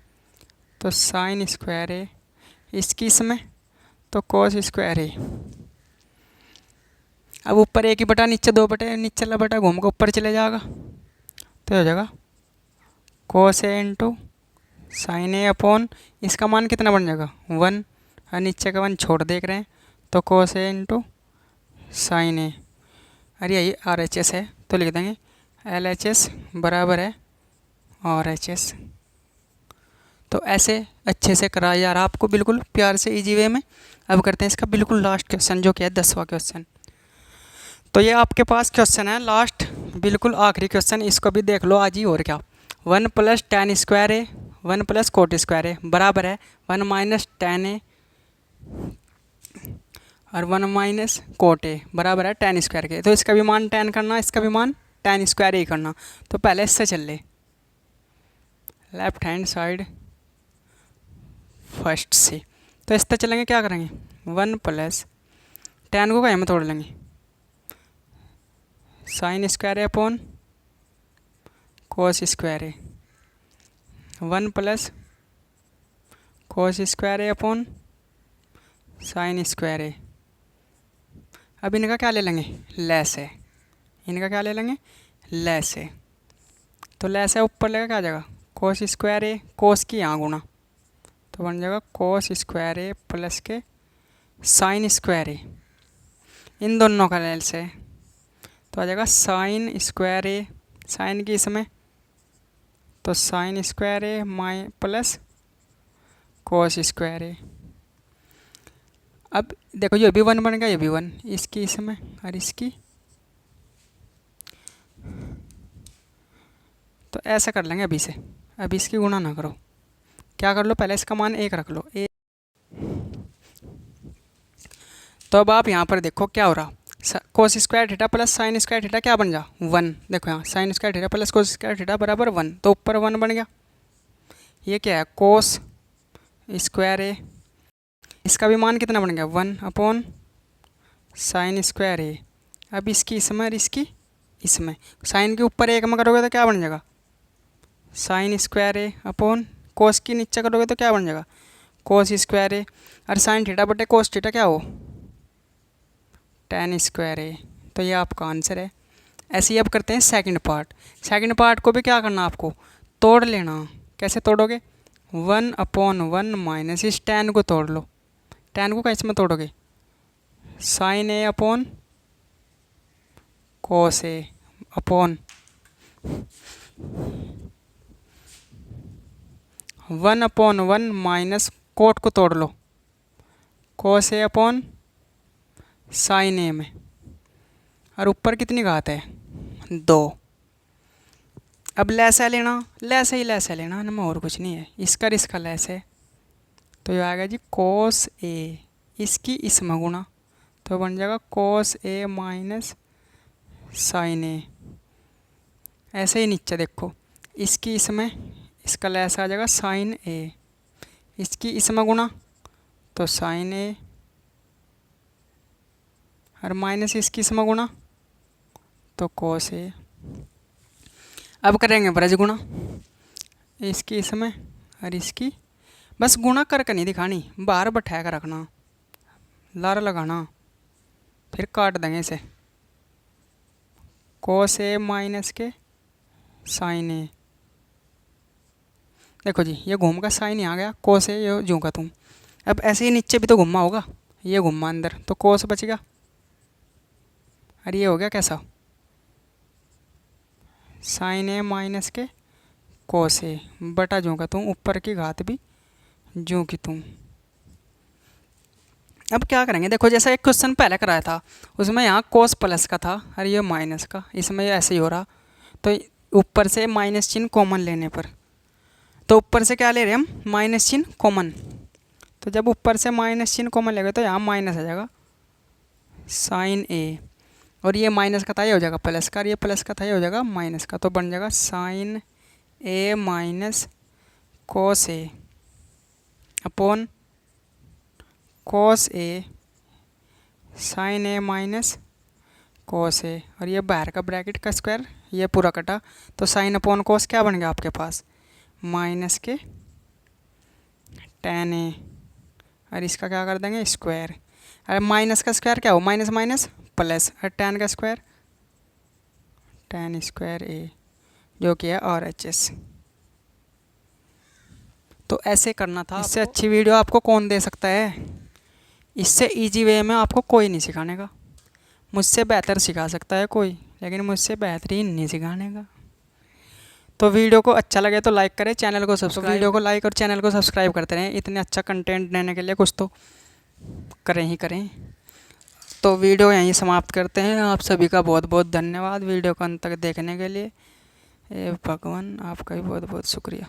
तो साइन स्क्वायर ए, इसकी इसमें तो कोस स्क्वायर ए। अब ऊपर 1 ही बटा नीचे 2 बटे, नीचे वाला बटा घूम के ऊपर चले जाएगा, तो हो जाएगा कोस ए इंटू साइन ए अपॉन, इसका मान कितना बन जाएगा 1, और नीचे का 1 छोड़ देख रहे हैं, तो कोस ए इंटू साइन ए। अरे यही RHS है, तो लिख देंगे LHS बराबर है RHS। तो ऐसे अच्छे से कराया जा रहा आपको बिल्कुल प्यार से इजी वे में। अब करते हैं इसका बिल्कुल लास्ट क्वेश्चन, जो कि है 10वां क्वेश्चन। तो ये आपके पास क्वेश्चन है लास्ट, बिल्कुल आखिरी क्वेश्चन, इसको भी देख लो आज ही। और क्या, 1 प्लस टेन स्क्वायर ए 1 प्लस कोट स्क्वायर ए बराबर है 1 माइनस टेन ए और 1 माइनस कोट ए बराबर है टेन स्क्वायर के। तो इसका भी मान 10 करना, इसका भी मान टेन स्क्वायर ए करना। तो पहले इससे चल ले, लेफ्ट हैंड साइड फर्स्ट से। तो इस तरह चलेंगे, क्या करेंगे 1 प्लस 10 को क्या में तोड़ लेंगे, साइन स्क्वायर ए अपॉन कोस स्क्वायर ए, 1 प्लस कोस स्क्वायर ए अपॉन साइन स्क्वायर ए। अब इनका क्या ले लेंगे, लेस है, इनका क्या ले लेंगे, लेस है। तो लेस है ऊपर लेगा क्या आ जाएगा कोस स्क्वायर ए, कोस की यहाँ गुणा, तो बन जाएगा कोस स्क्वायर ए प्लस के साइन स्क्वायर ए। इन दोनों का लेस है तो आ जाएगा साइन स्क्वायर ए, साइन की इसमें तो साइन स्क्वायर ए माइ प्लस कोस स्क्वायर ए। अब देखो ये भी 1 बन गया, ये भी 1, इसकी इसमें और इसकी, तो ऐसा कर लेंगे अभी से। अभी इसकी गुणा ना करो, क्या कर लो, पहले इसका मान 1 रख लो, 1। तो अब आप यहाँ पर देखो क्या हो रहा, कोस square theta plus sign square theta क्या बन जा 1। देखो यहाँ sign square theta plus cos square theta बराबर 1, तो ऊपर 1 बन गया। ये क्या है कोस स्क्वायर ए, इसका भी मान कितना बन गया 1 अपॉन साइन स्क्वायर ए। अब इसकी इसमें और इसकी इसमें, साइन के ऊपर 1 में करोगे तो क्या बन जाएगा साइन स्क्वायर ए अपॉन कोस की नीचे करोगे तो क्या बन जाएगा कोस स्क्वायर ए, और साइन थीटा बटे कोस थीटा क्या हो टेन स्क्वायर ए। तो ये आपका आंसर है। ऐसे ही अब करते हैं सेकंड पार्ट। सेकंड पार्ट को भी क्या करना आपको, तोड़ लेना। कैसे तोड़ोगे, 1/1 माइनस इस tan को तोड़ लो। tan को कैसे में तोड़ोगे? Sign A upon cos A upon 1/1 minus cot को तोड़ लो, कोस ए अपॉन साइन ए में, और ऊपर कितनी घात है? 2। अब लैसा लेना, लैसा ही लैसा लेना, इनमें और कुछ नहीं है। इसका लैस है तो ये आएगा जी कोस ए, इसकी इसमें गुणा, तो बन जाएगा कोस ए माइनस साइन ए। ऐसे ही नीचे देखो, इसकी इसमें, इसका लैस आ जाएगा साइन ए, इसकी इसमें गुणा तो साइन ए, और माइनस इसकी इसमें गुणा तो कोस ए। अब करेंगे ब्रज गुणा, इसकी इसमें और इसकी, बस गुणा करके नहीं दिखानी, बाहर बैठा कर रखना, लार लगाना, फिर काट देंगे इसे। कोस ए माइनस के साइन ए, देखो जी ये घूम का साइन ही आ गया, कोस ए ये जूँ का तुम। अब ऐसे ही नीचे भी तो घुमा होगा, ये घुमा अंदर तो कोस बच गया, और ये हो गया कैसा? साइन ए माइनस के कोस ए बटा जूँ का तुम, ऊपर की घात भी जूँ की तुम। अब क्या करेंगे, देखो जैसा एक क्वेश्चन पहले कराया था उसमें यहाँ कोस प्लस का था और ये माइनस का, इसमें ऐसे ही हो रहा। तो ऊपर से माइनस चिन्ह कॉमन लेने पर, तो ऊपर से क्या ले रहे हैं हम? माइनस चिन्ह कॉमन। तो जब ऊपर से माइनस चिन्ह कॉमन लेंगे तो यहाँ माइनस आ जाएगा साइन ए, और ये माइनस का था ये हो जाएगा प्लस का, और ये प्लस का था ये हो जाएगा माइनस का, तो बन जाएगा साइन ए माइनस कोस ए अपॉन कोस ए साइन ए माइनस कोस ए, और ये बाहर का ब्रैकेट का स्क्वायर ये पूरा कटा, तो साइन अपॉन कोस क्या बन गया आपके पास? माइनस के tan ए, और इसका क्या कर देंगे? स्क्वायर। अरे माइनस का स्क्वायर क्या हो? माइनस माइनस प्लस, और tan का स्क्वायर tan स्क्वायर ए, जो कि है RHS। तो ऐसे करना था। इससे अच्छी वीडियो आपको कौन दे सकता है? इससे इजी वे में आपको कोई नहीं सिखाने का। मुझसे बेहतर सिखा सकता है कोई, लेकिन मुझसे बेहतरीन नहीं सिखाने का। तो वीडियो को अच्छा लगे तो लाइक करें, चैनल को सब्सक्राइब, वीडियो को लाइक और चैनल को सब्सक्राइब करते रहें। इतने अच्छा कंटेंट देने के लिए कुछ तो करें ही करें। तो वीडियो यहीं समाप्त करते हैं। आप सभी का बहुत बहुत धन्यवाद वीडियो को अंत तक देखने के लिए। भगवान आपका भी बहुत बहुत शुक्रिया।